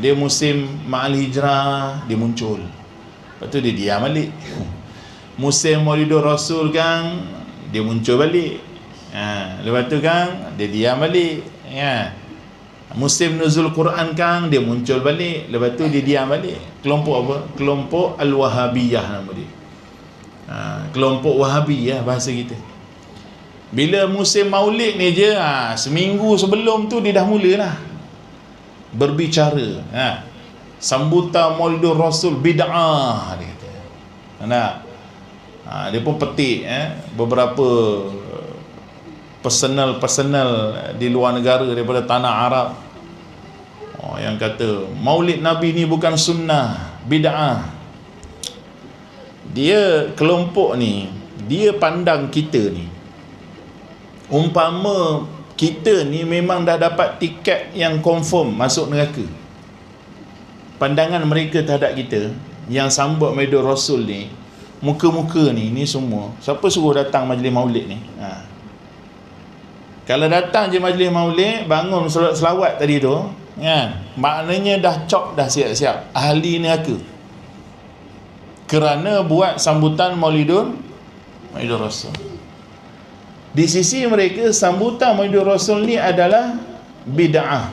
dia musim Ma'al Hijrah dia muncul, lepas tu dia diam balik. Musim Maulidur Rasul kan, dia muncul balik. Lepas tu kan dia diam balik. Musim nuzul Quran kan dia muncul balik, lepas tu dia diam balik. Kelompok apa? Kelompok Al-Wahabiyah nama dia. Kelompok Wahabi bahasa kita. Bila musim Maulid ni je, seminggu sebelum tu dia dah mulalah berbicara. Sambutan Maulidur Rasul bid'ah dia kata. Dia pun petik beberapa personal di luar negara daripada tanah Arab yang kata Maulid Nabi ni bukan sunnah, bid'ah. Dia kelompok ni, dia pandang kita ni umpama kita ni memang dah dapat tiket yang confirm masuk neraka. Pandangan mereka terhadap kita yang sambut Maulidur Rasul ni, muka-muka ni semua, siapa suruh datang majlis Maulid ni? Kalau datang je majlis Maulid, bangun solat selawat tadi tu, maknanya dah cop, dah siap-siap ahli neraka, kerana buat sambutan Maulidur Rasul. Di sisi mereka, sambutan Maulidur Rasul ni adalah bid'ah.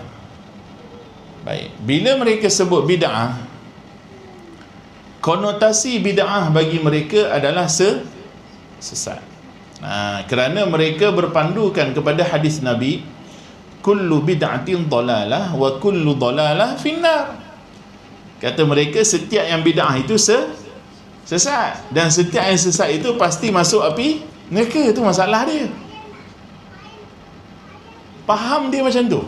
Baik, bila mereka sebut bid'ah, konotasi bid'ah bagi mereka adalah sesat. Kerana mereka berpandukan kepada hadis Nabi, kullu bid'atin dalalah wa kullu dalalah finnar. Kata mereka setiap yang bid'ah itu sesat, dan setiap yang sesat itu pasti masuk api neraka. Itu masalah dia. Faham dia macam tu.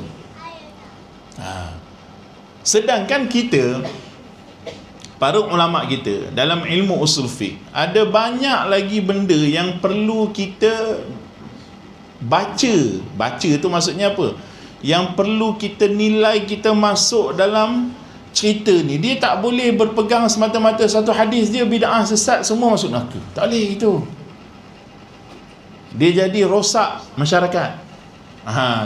Sedangkan kita, para ulama kita dalam ilmu usul fiqh, ada banyak lagi benda yang perlu kita baca tu maksudnya apa? Yang perlu kita nilai, kita masuk dalam cerita ni. Dia tak boleh berpegang semata-mata satu hadis dia bid'ah sesat semua masuk neraka. Tak boleh itu. Dia jadi rosak masyarakat.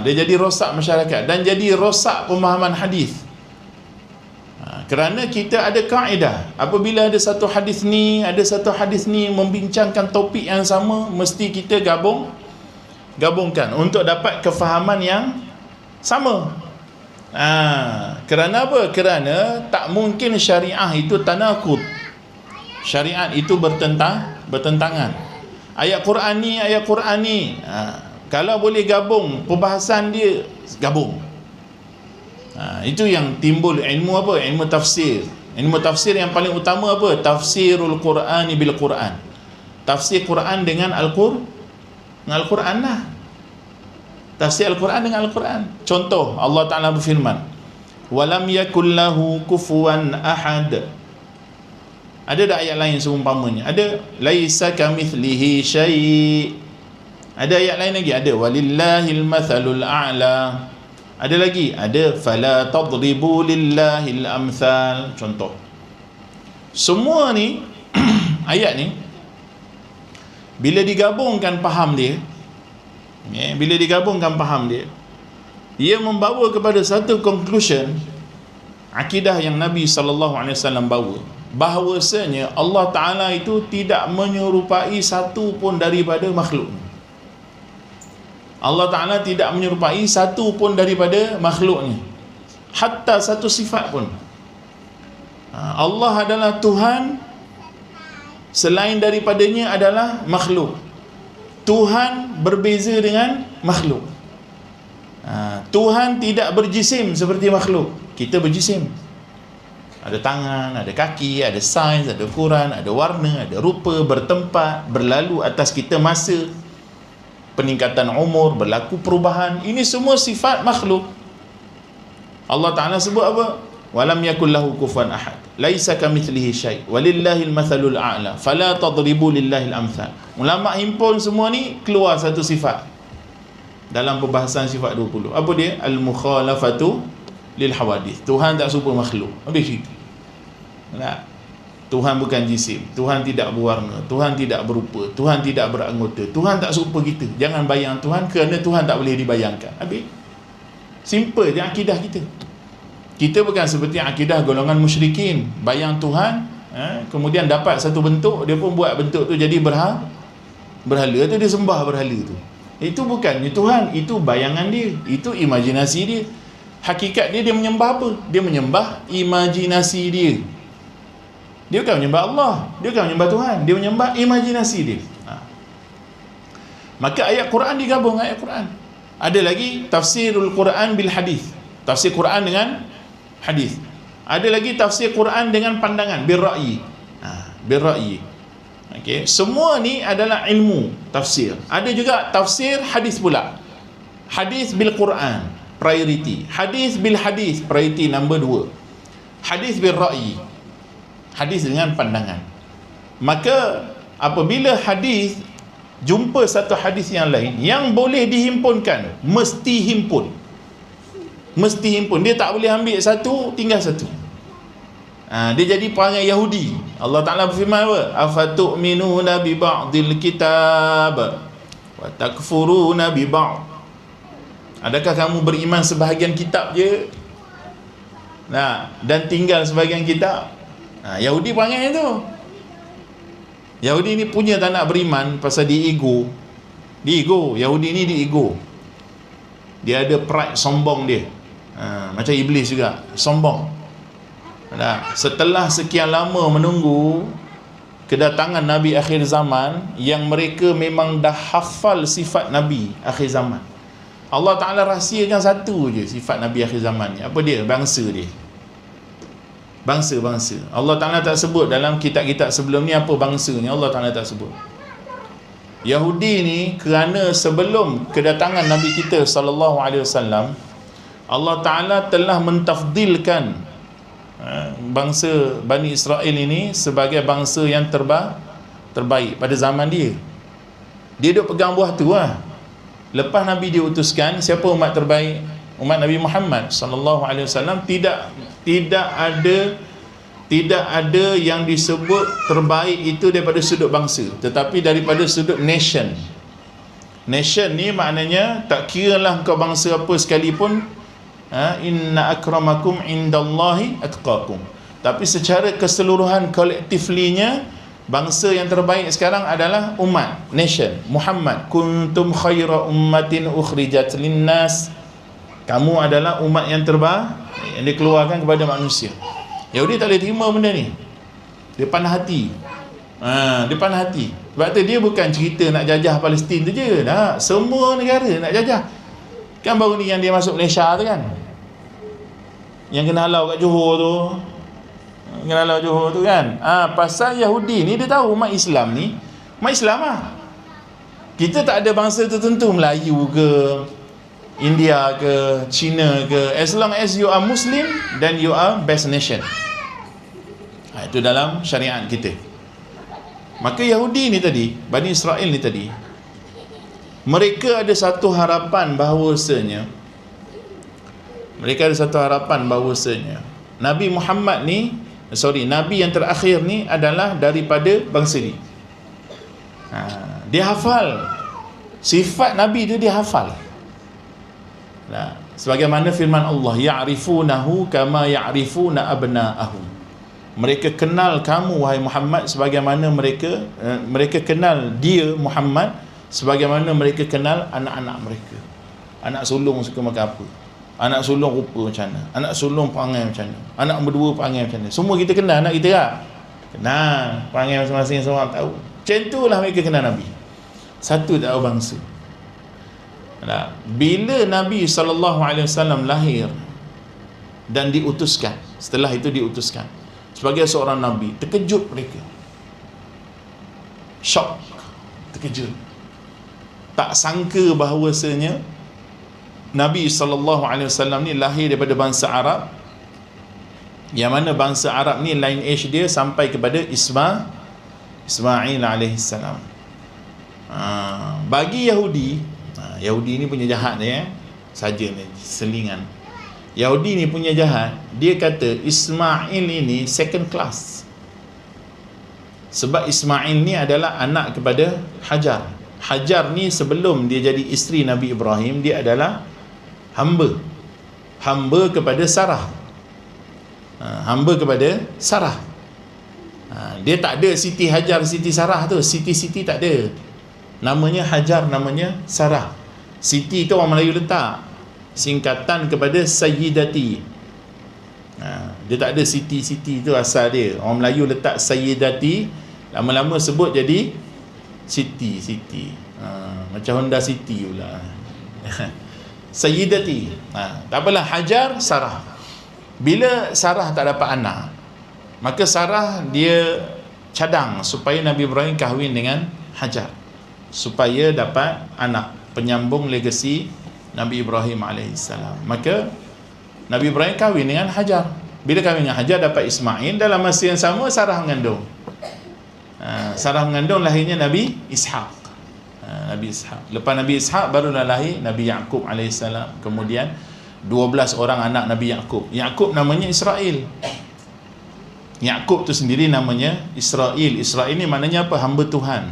Dia jadi rosak masyarakat dan jadi rosak pemahaman hadis. Kerana kita ada kaedah, apabila ada satu hadis ni membincangkan topik yang sama, mesti kita gabungkan untuk dapat kefahaman yang sama. Kerana apa? Kerana tak mungkin syariah itu tanaqud. Syariat itu bertentangan. Ayat Quran ni kalau boleh gabung perbahasan dia, gabung. Itu yang timbul ilmu apa? Ilmu tafsir. Ilmu tafsir yang paling utama apa? Tafsirul Qur'ani bil Qur'an. Tafsir Quran dengan Al-Quran lah. Tafsir Al-Quran dengan Al-Quran. Contoh, Allah Ta'ala berfirman, walam yakul lahu kufuwan ahad. Ada tak ayat lain seumpamanya? Ada. Laisa kamithlihi syai'. Ada ayat lain lagi? Ada. Walillahil mathalul a'la. Ada lagi? Ada. Fala tadribu lillahil amthal. Contoh. Semua ni ayat ni bila digabungkan faham dia, dia membawa kepada satu conclusion, akidah yang Nabi SAW bawa, bahawasanya Allah Ta'ala itu tidak menyerupai satu pun daripada makhluk. Allah Ta'ala tidak menyerupai satu pun daripada makhluknya, hatta satu sifat pun. Allah adalah Tuhan, selain daripadanya adalah makhluk. Tuhan berbeza dengan makhluk. Tuhan tidak berjisim seperti makhluk. Kita berjisim. Ada tangan, ada kaki, ada saiz, ada ukuran, ada warna, ada rupa, bertempat, berlalu atas kita masa, peningkatan umur, berlaku perubahan. Ini semua sifat makhluk. Allah Ta'ala sebut apa? Walam yakul lahu kufuwan ahad. Laisa kamithlihi syai'. Walillahil mathalul a'la. Fala tadribu lillahil amthal. Ulama himpun semua ni, keluar satu sifat dalam perbahasan sifat 20. Apa dia? Al-mukhalafatu lil hawadith. Tuhan tak serupa makhluk. Habis cerita. Tak? Tuhan bukan jisim, Tuhan tidak berwarna, Tuhan tidak berupa, Tuhan tidak beranggota, Tuhan tak serupa kita. Jangan bayang Tuhan, kerana Tuhan tak boleh dibayangkan. Habis. Simple je akidah kita. Kita bukan seperti akidah golongan musyrikin. Bayang Tuhan, kemudian dapat satu bentuk, dia pun buat bentuk tu jadi berhala tu, dia sembah berhala tu. Itu bukannya Tuhan, itu bayangan dia, itu imajinasi dia. Hakikat dia menyembah apa? Dia menyembah imajinasi dia. Dia bukan menyembah Allah, dia bukan menyembah Tuhan, dia menyembah imajinasi dia. Maka ayat Quran digabung, ayat Quran. Ada lagi tafsirul Quran bil hadis, tafsir Quran dengan hadis. Ada lagi tafsir Quran dengan pandangan, bil ra'yi. Bil ra'yi. Okey, semua ni adalah ilmu tafsir. Ada juga tafsir hadis pula. Hadis bil Quran, priority. Hadis bil hadis, priority number 2. Hadis bil ra'yi, hadis dengan pandangan. Maka apabila hadis jumpa satu hadis yang lain yang boleh dihimpunkan, mesti himpun. Mesti himpun. Dia tak boleh ambil satu tinggal satu. Dia jadi perangai Yahudi. Allah Ta'ala berfirman apa? Afatu'minuna bi ba'dil kitab wa takfuruna bi ba'd. Adakah kamu beriman sebahagian kitab je, dan tinggal sebahagian kitab? Yahudi perangai tu. Yahudi ni punya tak nak beriman pasal dia ego. Dia ego. Yahudi ni dia ego. Dia ada pride, sombong dia. Macam iblis juga, sombong. Setelah sekian lama menunggu kedatangan Nabi akhir zaman, yang mereka memang dah hafal sifat Nabi akhir zaman. Allah Ta'ala rahsiakan satu je sifat Nabi akhir zaman ni. Apa dia? Bangsa dia. Bangsa-bangsa. Allah Ta'ala tak sebut dalam kitab-kitab sebelum ni apa bangsa ni. Allah Ta'ala tak sebut. Yahudi ni kerana sebelum kedatangan Nabi kita SAW, Allah Ta'ala telah mentafdilkan bangsa Bani Israel ini sebagai bangsa yang terbaik pada zaman dia. Dia duk pegang buah tu lah. Lepas Nabi diutuskan, siapa umat terbaik? Umat Nabi Muhammad SAW. Tidak ada yang disebut terbaik itu daripada sudut bangsa, tetapi daripada sudut nation. Nation ni maknanya tak kiralah kau bangsa apa sekalipun, inna akramakum indallahi atqakum. Tapi secara keseluruhan, collectively-nya, bangsa yang terbaik sekarang adalah umat, nation Muhammad. Kuntum khaira ummatin ukhrijat linnas. Kamu adalah umat yang terbaik yang dikeluarkan kepada manusia. Yahudi tak boleh terima benda ni. Dia panah hati. Dia panah hati. Sebab tu dia bukan cerita nak jajah Palestin tu je. Semua negara nak jajah. Kan baru ni yang dia masuk Malaysia tu kan, yang kena halau kat Johor tu, kan. Pasal Yahudi ni dia tahu umat Islam ni, umat Islam lah. Kita tak ada bangsa tertentu, Melayu ke, India ke, China ke. As long as you are Muslim, then you are best nation. Itu dalam syariat kita. Maka Yahudi ni tadi, Bani Israel ni tadi, mereka ada satu harapan bahawasanya Nabi Muhammad ni, Nabi yang terakhir ni adalah daripada bangsa ni. Dia hafal sifat Nabi tu, dia hafal. Sebagaimana firman Allah, ya'rifunahu kama ya'rifuna abna'ahum. Mereka kenal kamu wahai Muhammad sebagaimana mereka kenal dia Muhammad sebagaimana mereka kenal anak-anak mereka. Anak sulung suka makan apa, anak sulung rupa macam mana, anak sulung perangai macam mana, anak berdua perangai macam mana. Semua kita kenal anak kita tak? Kenal perangai masing-masing, semua tahu. Macam itulah mereka kenal Nabi. Satu tak tahu bangsa. Bila Nabi SAW lahir dan diutuskan, setelah itu diutuskan sebagai seorang Nabi, terkejut mereka. Shock, terkejut. Tak sangka bahawasanya Nabi SAW ni lahir daripada bangsa Arab, yang mana bangsa Arab ni line age dia sampai kepada Ismail alaihissalam. Bagi Yahudi, Yahudi ni punya jahat dia, saja ni selingan. Yahudi ni punya jahat, dia kata Ismail ini second class. Sebab Ismail ni adalah anak kepada Hajar. Hajar ni sebelum dia jadi isteri Nabi Ibrahim, dia adalah hamba kepada Sarah. Hamba kepada Sarah. Dia tak ada Siti Hajar, Siti Sarah tu. Siti tak ada. Namanya Hajar, namanya Sarah. Siti tu orang Melayu letak singkatan kepada Sayyidati. Dia tak ada Siti tu asal dia. Orang Melayu letak Sayyidati, lama-lama sebut jadi Siti. Macam Honda City pula. Sayyidati. Tak apalah, Hajar, Sarah. Bila Sarah tak dapat anak, maka Sarah dia cadang supaya Nabi Ibrahim kahwin dengan Hajar, supaya dapat anak penyambung legasi Nabi Ibrahim AS. Maka Nabi Ibrahim kahwin dengan Hajar. Bila kahwin dengan Hajar dapat Ismail. Dalam masa yang sama Sarah mengandung. Sarah mengandung, lahirnya Nabi Ishaq. Nabi Ishaq. Lepas Nabi Ishaq barulah lahir Nabi Yaqub AS. Kemudian 12 orang anak Nabi Yaqub. Yaqub namanya Israel. Yaqub tu sendiri namanya Israel. Israel ni maknanya apa? Hamba Tuhan.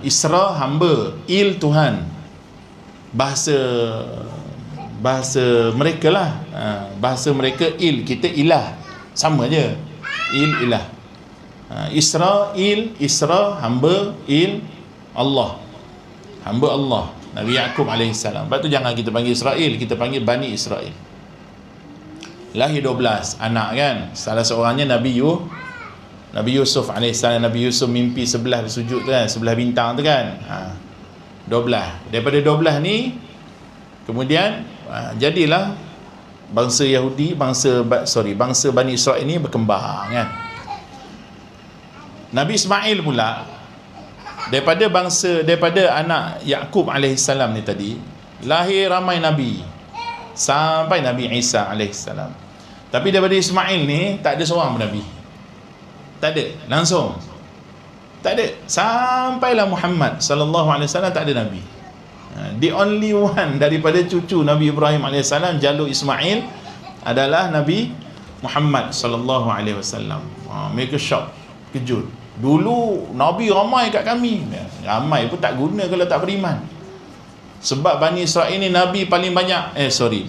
Isra hamba, Il Tuhan. Bahasa mereka lah. Bahasa mereka Il, kita ilah, sama je. Il, ilah. Israel, Isra hamba, Il Allah, hamba Allah, Nabi Yaqub AS. Sebab tu jangan kita panggil Israel, kita panggil Bani Israel. Lahir 12 anak kan. Salah seorangnya Nabi Yusuf AS. Nabi Yusuf mimpi sebelah bersujud tu kan, sebelah bintang tu kan. 12. Daripada 12 ni kemudian jadilah bangsa Yahudi, bangsa Bani Israel ni berkembang kan. Nabi Ismail pula daripada anak Yaqub AS ni tadi lahir ramai nabi sampai Nabi Isa AS. Tapi daripada Ismail ni tak ada seorang pun nabi. Tak ada, langsung tak ada, sampailah Muhammad sallallahu alaihi wasallam tak ada nabi. The only one daripada cucu Nabi Ibrahim AS, jalur Ismail, adalah Nabi Muhammad sallallahu alaihi wasallam. Mereka shock, kejut. Dulu nabi ramai kat kami. Ramai pun tak guna kalau tak beriman. Sebab Bani Israel ni nabi paling banyak.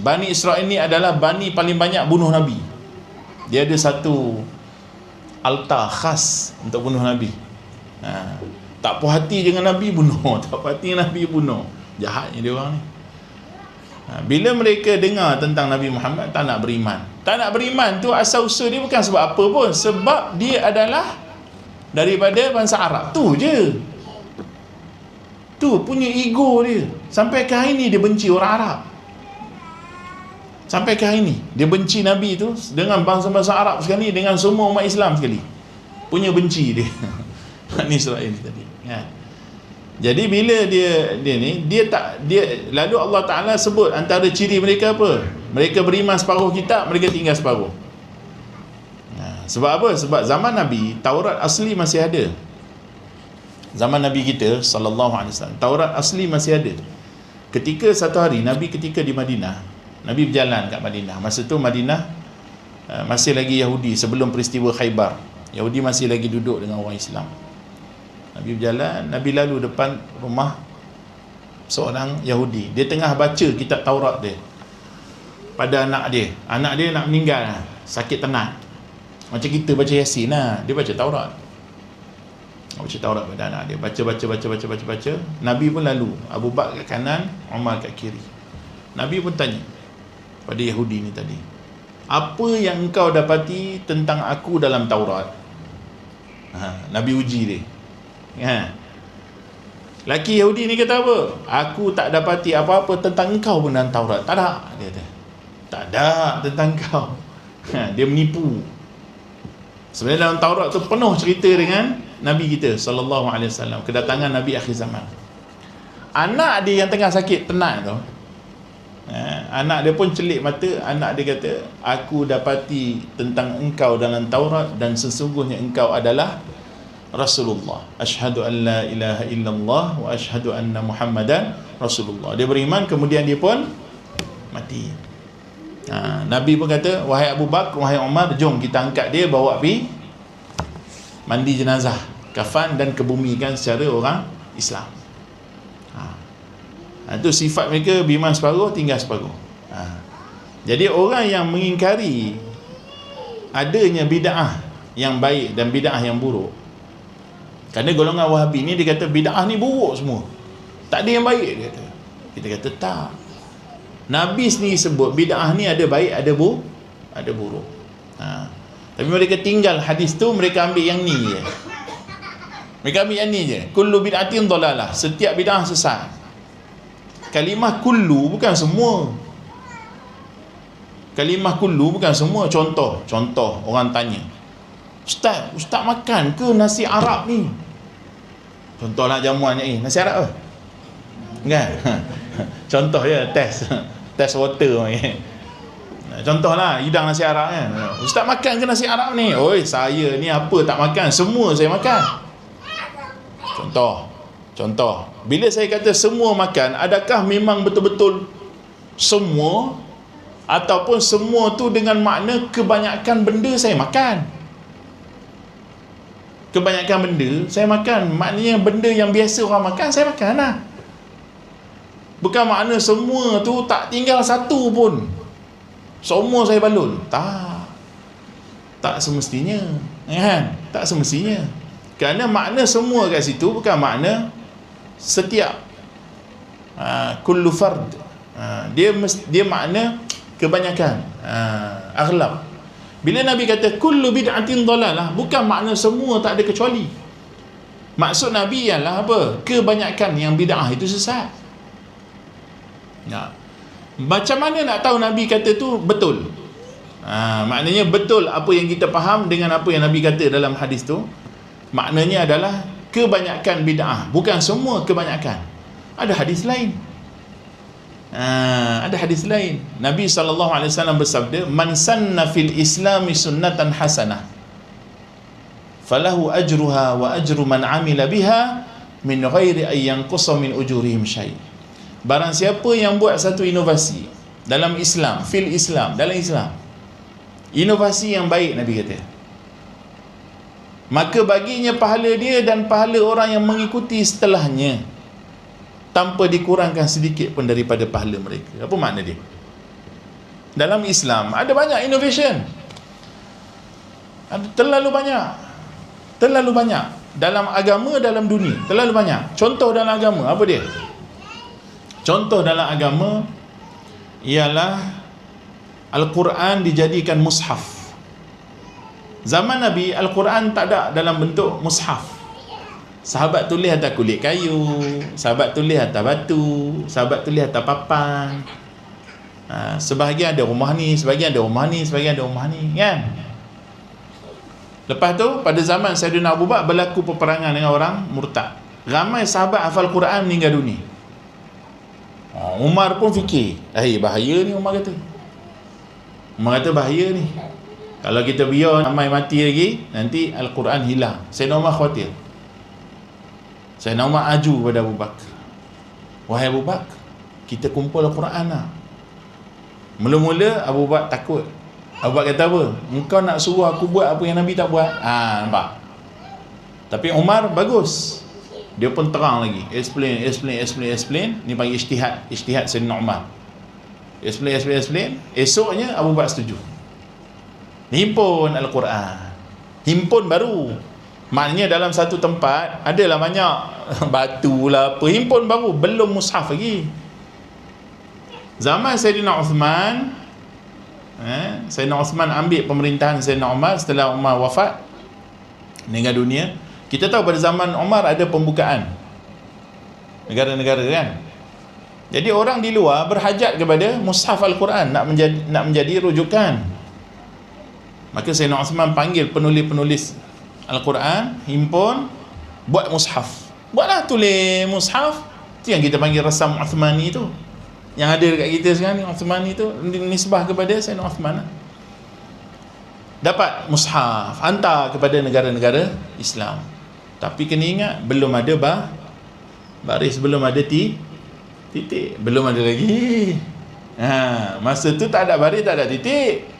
Bani Israel ni adalah bani paling banyak bunuh nabi. Dia ada satu altar khas untuk bunuh nabi. Tak puas hati dengan nabi, bunuh. Tak puas hati dengan nabi, bunuh. Jahatnya dia orang ni. Bila mereka dengar tentang Nabi Muhammad, tak nak beriman. Tak nak beriman tu asal usul dia bukan sebab apa pun. Sebab dia adalah daripada bangsa Arab. Tu je. Tu punya ego dia. Sampai ke hari ni dia benci orang Arab. Sampai ke hari ni dia benci Nabi tu dengan bangsa-bangsa Arab sekali, dengan semua umat Islam sekali. Punya benci dia. Bani Israel tadi. Jadi bila dia lalu Allah Ta'ala sebut antara ciri mereka apa? Mereka beriman separuh kitab, mereka tinggal separuh. Sebab apa? Sebab zaman Nabi, Taurat asli masih ada. Zaman Nabi kita sallallahu alaihi wasallam, Taurat asli masih ada. Ketika satu hari Nabi ketika di Madinah, Nabi berjalan kat Madinah. Masa tu Madinah masih lagi Yahudi sebelum peristiwa Khaybar. Yahudi masih lagi duduk dengan orang Islam. Nabi berjalan, Nabi lalu depan rumah seorang Yahudi. Dia tengah baca kitab Taurat dia pada anak dia. Anak dia nak meninggal, sakit tenat. Macam kita baca Yasin lah, dia baca Taurat. Baca Taurat pada anak dia. Baca. Nabi pun lalu, Abu Bakar kat kanan, Umar kat kiri. Nabi pun tanya pada Yahudi ni tadi, apa yang engkau dapati tentang aku dalam Taurat? Nabi uji dia. Laki Yahudi ni kata apa? Aku tak dapati apa-apa tentang engkau pun dalam Taurat. Tak ada, dia kata. Tak ada tentang engkau. Dia menipu. Sebenarnya dalam Taurat tu penuh cerita dengan Nabi kita sallallahu alaihi wasallam, kedatangan Nabi akhir zaman. Anak dia yang tengah sakit tenat tu, anak dia pun celik mata. Anak dia kata, aku dapati tentang engkau dalam Taurat, dan sesungguhnya engkau adalah Rasulullah. Asyhadu an la ilaha illallah wa asyhadu anna Muhammadan Rasulullah. Dia beriman, kemudian dia pun mati. Nabi pun kata, wahai Abu Bakar, wahai Umar, jom kita angkat dia, bawa pergi mandi jenazah, kafan dan kebumikan secara orang Islam. Itu sifat mereka, beriman separuh, tinggal separuh. Jadi orang yang mengingkari adanya bid'ah yang baik dan bid'ah yang buruk, Kerana golongan Wahabi ni dia kata bid'ah ni buruk semua, tak ada yang baik, dia kata. Kita kata tak. Nabi sendiri sebut bid'ah ni ada baik, ada buruk. Tapi mereka tinggal hadis tu, mereka ambil yang ni je. Mereka ambil yang ni je. Kullu bid'atin dhalalah, setiap bid'ah sesat. Kalimah kullu bukan semua. Kalimah kullu bukan semua. Contoh orang tanya, Ustaz makan ke nasi Arab ni? Contohlah jamuannya, nasi Arab ke? Kan? Contoh je, test water. Contohlah hidang nasi Arab kan. Ustaz makan ke nasi Arab ni? Oi, saya ni apa tak makan? Semua saya makan. Contoh. Bila saya kata semua makan, adakah memang betul-betul semua, ataupun semua tu dengan makna kebanyakan benda saya makan? Kebanyakan benda saya makan, maknanya benda yang biasa orang makan, saya makan lah. Bukan makna semua tu tak tinggal satu pun, semua saya balun. Tak semestinya, kan? Tak semestinya. Kerana makna semua kat situ bukan makna setiap. Kullu fard, dia makna kebanyakan, aghlab. Bila Nabi kata kullu bid'atin dhalalah, bukan makna semua tak ada kecuali. Maksud Nabi ialah apa? Kebanyakan yang bid'ah itu sesat. Macam mana nak tahu Nabi kata tu betul? Maknanya betul apa yang kita faham dengan apa yang Nabi kata dalam hadis tu. Maknanya adalah kebanyakan bid'ah, bukan semua, kebanyakan. Ada hadis lain. Nabi SAW bersabda, man sanna fil islami sunnatan hasanah falahu ajruha wa ajru man amila biha min ghairi an yanqusa min ujurihim syai'. Barang siapa yang buat satu inovasi dalam Islam, dalam Islam, inovasi yang baik, Nabi kata, maka baginya pahala dia dan pahala orang yang mengikuti setelahnya, tanpa dikurangkan sedikit pun daripada pahala mereka. Apa makna dia? Dalam Islam ada banyak innovation, ada terlalu banyak dalam agama, dalam dunia, terlalu banyak. Contoh dalam agama, apa dia? Contoh dalam agama ialah Al-Quran dijadikan mushaf. Zaman Nabi, Al-Quran tak ada dalam bentuk mushaf. Sahabat tulis atas kulit kayu, sahabat tulis atas batu, sahabat tulis atas papan. Sebahagian ada rumah ni, sebahagian ada rumah ni, kan? Lepas tu pada zaman Sayyidina Abu Bakar berlaku peperangan dengan orang murtad. Ramai sahabat hafal Quran meninggal dunia. Umar pun fikir, bahaya ni. Umar kata bahaya ni. Kalau kita biar ramai mati lagi, nanti Al-Quran hilang. Sayyidina Umar khawatir. Sayyidina Umar aju pada Abu Bakar, wahai Abu Bakar, kita kumpul Al-Quran lah. Mula-mula Abu Bakar takut. Abu Bakar kata apa? Engkau nak suruh aku buat apa yang Nabi tak buat? Nampak? Tapi Umar bagus, dia pun terang lagi, explain. Ni panggil ijtihad Sayyidina Umar. Explain. Esoknya Abu Bakar setuju. Himpun Al-Quran. Himpun baru. Maknanya dalam satu tempat adalah banyak batu lah apa, himpun baru, belum mushaf lagi. Zaman Sayyidina Uthman, Sayyidina Uthman ambil pemerintahan Sayyidina Umar setelah Umar wafat, meninggal dunia. Kita tahu pada zaman Umar ada pembukaan negara-negara, kan? Jadi orang di luar berhajat kepada mushaf Al-Quran, nak menjadi rujukan. Maka Sayyidina Uthman panggil penulis-penulis Al-Quran, himpun, buat mushaf. Buatlah, tulis mushaf. Itu yang kita panggil rasam Uthmani tu, yang ada dekat kita sekarang ni. Uthmani tu nisbah kepada Sayyidina Uthman. Dapat mushaf, hantar kepada negara-negara Islam. Tapi kena ingat, belum ada baris, belum ada titik, belum ada lagi. Masa tu tak ada baris, tak ada titik.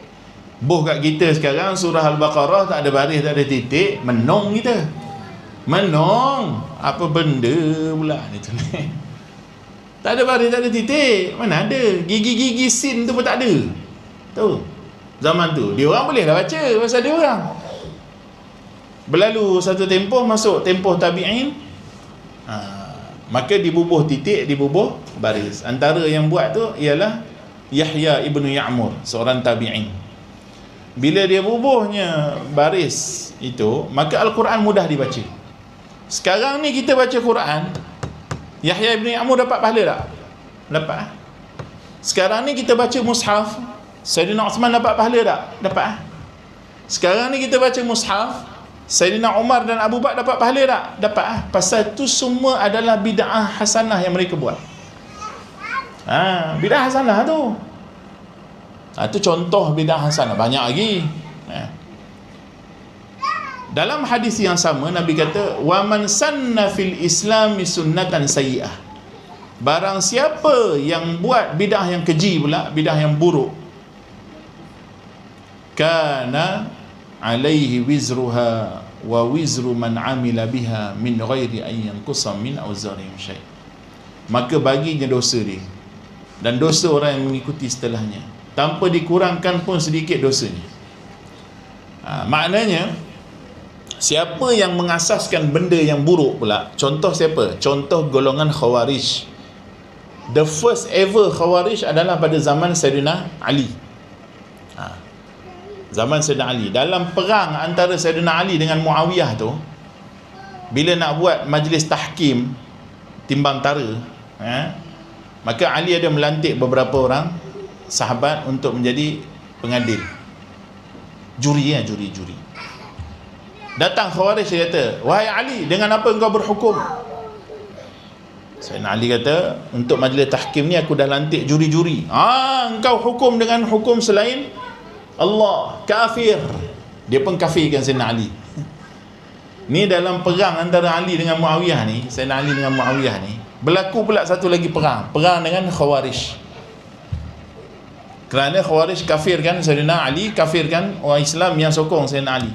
Boh kat kita sekarang surah Al-Baqarah tak ada baris, tak ada titik, menong kita. Menong. Apa benda pula ni tu ni? Tak ada baris, tak ada titik. Mana ada? Gigi-gigi sin tu pun tak ada. Tu. Zaman tu dia orang boleh dah baca pasal dia orang. Berlalu satu tempoh, masuk tempoh tabi'in, maka dibubuh titik, dibubuh baris. Antara yang buat tu ialah Yahya ibnu Ya'mur, seorang tabi'in. Bila dia bubuhnya baris itu, maka Al-Quran mudah dibaca. Sekarang ni kita baca Quran, Yahya ibnu Ya'mur dapat pahala tak? Dapat. Sekarang ni kita baca mushaf, Sayyidina Uthman dapat pahala tak? Dapat. Sekarang ni kita baca mushaf, Sayyidina Umar dan Abu Bakar dapat pahala tak? Dapat. Pasal tu semua adalah bid'ah hasanah yang mereka buat. Bid'ah hasanah tu. Itu contoh bid'ah hasanah. Banyak lagi. Dalam hadis yang sama, Nabi kata, wa man sanna fil islami sunnatan sayyi'ah. Barang siapa yang buat bid'ah yang keji pula, bid'ah yang buruk, kana alaihi wizruha wa wizru man amila biha min ghairi an yanqusa min awzarihim syai'. Maka baginya dosa dia dan dosa orang yang mengikuti setelahnya, tanpa dikurangkan pun sedikit dosanya. Maknanya, siapa yang mengasaskan benda yang buruk pula, contoh siapa? Contoh golongan Khawarij. The first ever Khawarij adalah pada zaman Sayyidina Ali. Zaman Sayyidina Ali, dalam perang antara Sayyidina Ali dengan Muawiyah tu, bila nak buat majlis tahkim, timbang tara, maka Ali ada melantik beberapa orang sahabat untuk menjadi pengadil, juri. Datang Khawarij, dia kata, wahai Ali, dengan apa engkau berhukum? Sayyidina Ali kata, untuk majlis tahkim ni aku dah lantik juri-juri. Engkau hukum dengan hukum selain Allah, kafir. Dia pun kafirkan Sayyidina Ali. Ni dalam perang antara Ali dengan Muawiyah ni, Sayyidina Ali dengan Muawiyah ni, berlaku pula satu lagi perang dengan Khawarij. Kerana Khawarij kafirkan Sayyidina Ali, kafirkan orang Islam yang sokong Sayyidina Ali.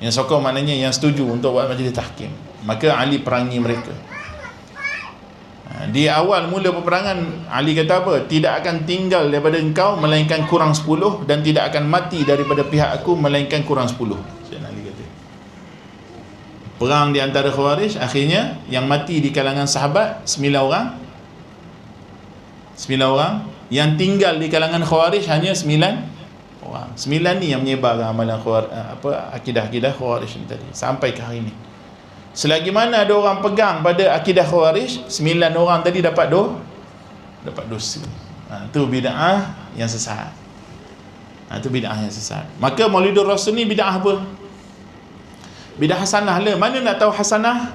Yang sokong maknanya yang setuju untuk buat majlis tahkim. Maka Ali perangi mereka. Di awal mula peperangan, Ali kata apa? Tidak akan tinggal daripada engkau melainkan kurang 10, dan tidak akan mati daripada pihak aku melainkan kurang 10. Sayyidina Ali kata. Perang di antara Khawarij, akhirnya yang mati di kalangan sahabat 9 orang. 9 orang. Yang tinggal di kalangan Khawarij hanya 9 orang. 9 ni yang menyebarkan amalan akidah-akidah Khawarij ni tadi sampai ke hari ni. Selagi mana ada orang pegang pada akidah Khawarij, 9 orang tadi dapat dosa. Itu bid'ah yang sesat. Itu bid'ah yang sesat. Maka Maulidur Rasul ni bid'ah apa? Bid'ah hasanah lah. Mana nak tahu hasanah?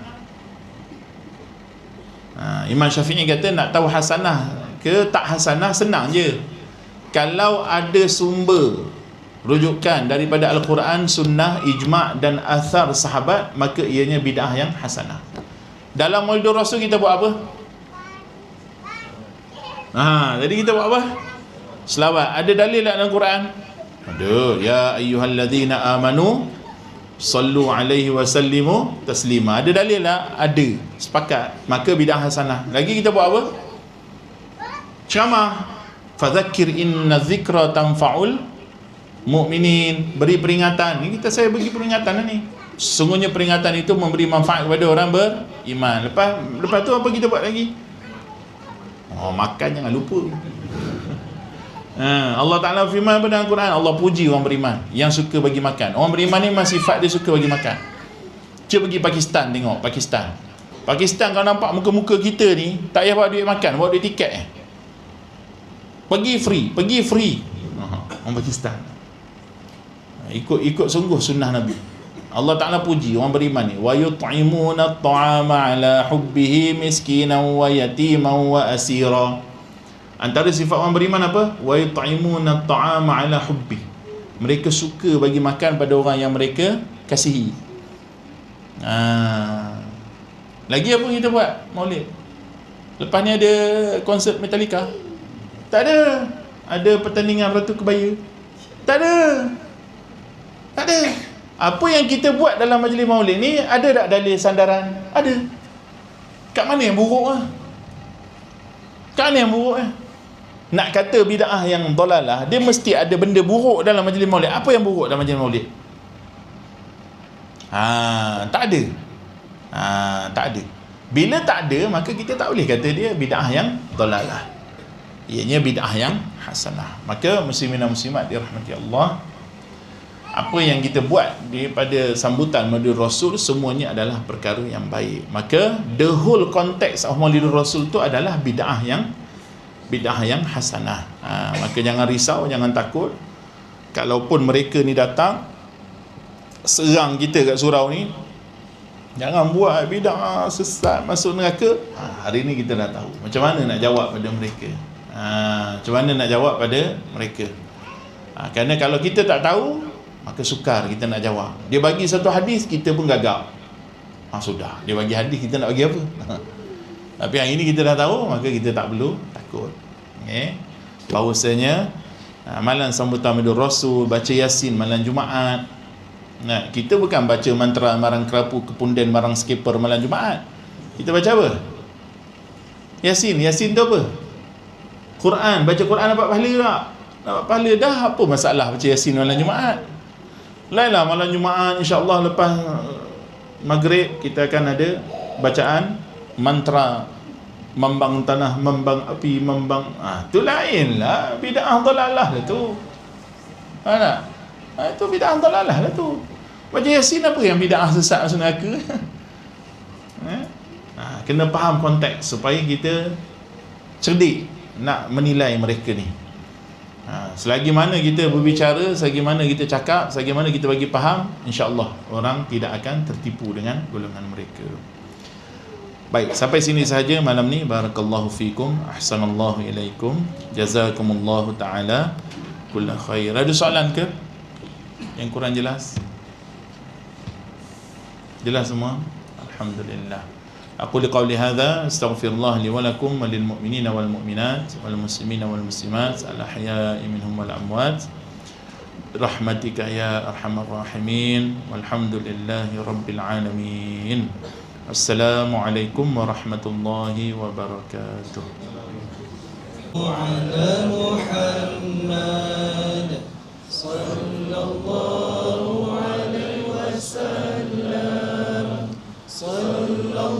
Imam Syafi'i kata nak tahu hasanah ke tak hasanah senang je. Kalau ada sumber rujukan daripada Al-Quran, Sunnah, Ijma' dan athar sahabat, maka ianya bid'ah yang hasanah. Dalam Maulidur Rasul kita buat apa? Jadi kita buat apa? Selawat. Ada dalil tak dalam Quran? Ada. Ya ayyuhalladzina amanu sallu alaihi wa sallimu taslima. Ada dalil tak? Ada. Sepakat. Maka bid'ah hasanah. Lagi kita buat apa? Ceramah. Fadzakir inna dzikra tanfa'ul mukminin. Beri peringatan. Ni saya bagi peringatan ni. Sesungguhnya peringatan itu memberi manfaat kepada orang beriman. Lepas tu apa kita buat lagi? Makan jangan lupa. Allah Ta'ala firman pada Al-Quran, Allah puji orang beriman yang suka bagi makan. Orang beriman ni masih sifat dia suka bagi makan. Cuba pergi Pakistan tengok. Pakistan kalau nampak muka-muka kita ni, tak payah bawa duit makan, bawa duit tiket pergi free. Orang Pakistan ikut sungguh sunnah Nabi. Allah Ta'ala puji orang beriman ni, wa yut'imuna at-ta'ama ala hubbihi miskinan wa yatiman wa asira. Antara sifat orang beriman apa? Wa yut'imuna at-ta'ama ala hubbi. Mereka suka bagi makan pada orang yang mereka kasihi. Lagi apa kita buat Maulid? Lepas ni ada konsert Metallica? Tak ada. Ada pertandingan Ratu Kebaya? Tak ada. Apa yang kita buat dalam majlis Maulid ni, ada tak dalil sandaran? Ada. Kat mana yang buruk Nak kata bid'ah yang dalalah, dia mesti ada benda buruk dalam majlis Maulid. Apa yang buruk dalam majlis Maulid? Tak ada. Tak ada. Bila tak ada, maka kita tak boleh kata dia bid'ah yang dalalah. Ianya bid'ah yang hasanah. Maka muslimin dan muslimat dirahmati Allah, apa yang kita buat daripada sambutan Maulid Rasul semuanya adalah perkara yang baik. Maka the whole context of Maulid Rasul tu adalah bid'ah yang hasanah. Maka jangan risau, jangan takut. Kalaupun mereka ni datang serang kita kat surau ni, jangan buat bid'ah sesat masuk neraka. Hari ni kita dah tahu macam mana nak jawab pada mereka. Macam mana nak jawab pada mereka. Kerana kalau kita tak tahu, maka sukar kita nak jawab. Dia bagi satu hadis, kita pun gagap. Sudah, dia bagi hadis, kita nak bagi apa? Tapi yang ini kita dah tahu, maka kita tak perlu takut. Bahawasanya malam sambutan Maulid Rasul, baca Yasin malam Jumaat. Kita bukan baca mantra marang kerapu kepunden marang skipper malam Jumaat. Kita baca apa? Yasin tu apa? Quran, baca Quran dapat pahala tak? Dapat pahala dah, apa masalah baca Yasin malam Jumaat? Lainlah malam Jumaat, insya-Allah lepas maghrib kita akan ada bacaan mantra membang tanah, membang api, membang. Tu lainlah, bid'ah dalalah lah tu. Tak? Itu bid'ah dalalah lah tu. Baca Yasin apa yang bid'ah sesat masuk neraka? Kena faham konteks supaya kita cerdik nak menilai mereka ni. Selagi mana kita berbicara, selagi mana kita cakap, selagi mana kita bagi faham, insya-Allah orang tidak akan tertipu dengan golongan mereka. Baik, sampai sini sahaja malam ni. Barakallahu fikum, ahsanallahu ilaikum, jazakumullahu taala kulla khair. Ada soalan ke yang kurang jelas? Jelas semua? Alhamdulillah. Aku liqauli hadza astaghfirullah li wa lakum wa lil mu'minina wal mu'minat wal muslimina wal muslimat al ahya'i minhum wal amwat rahmatika ya arhamar rahimin walhamdulillahi rabbil alamin. Assalamualaikum warahmatullahi wabarakatuh. Ala Muhammad sallallahu alaihi wasallam. Sallallahu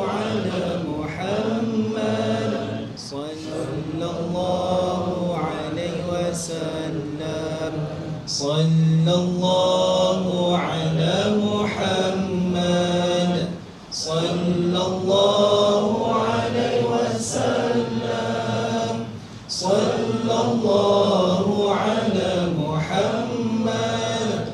ala Muhammad sallallahu alaihi wasallam. Sallallahu ala Muhammad sallallahu alaihi wasallam. Sallallahu ala Muhammad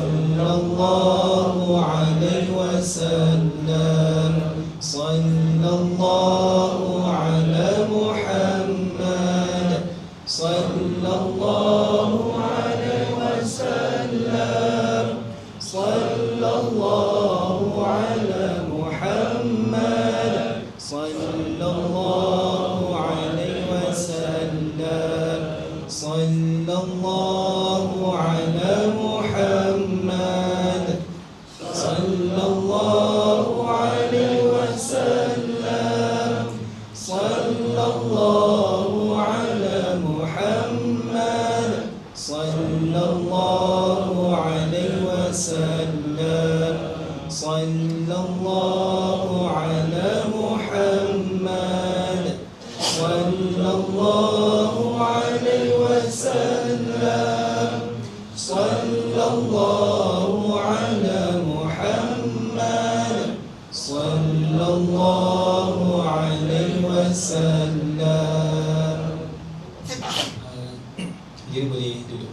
sallallahu alaihi wasallam. Sallallahu ala Muhammad sallallahu alaihi wasallam. Sallallahu ala Muhammad sallallahu alaihi wasallam. Sallallahu ala Muhammad sallallahu alaihi wasallam. Sallallahu ala Muhammad sallallahu alaihi wasallam. Sallallahu ala Muhammad sallallahu alaihi wasallam. Sallallahu ala Muhammad sallallahu alaihi wasallam. Dia boleh duduk.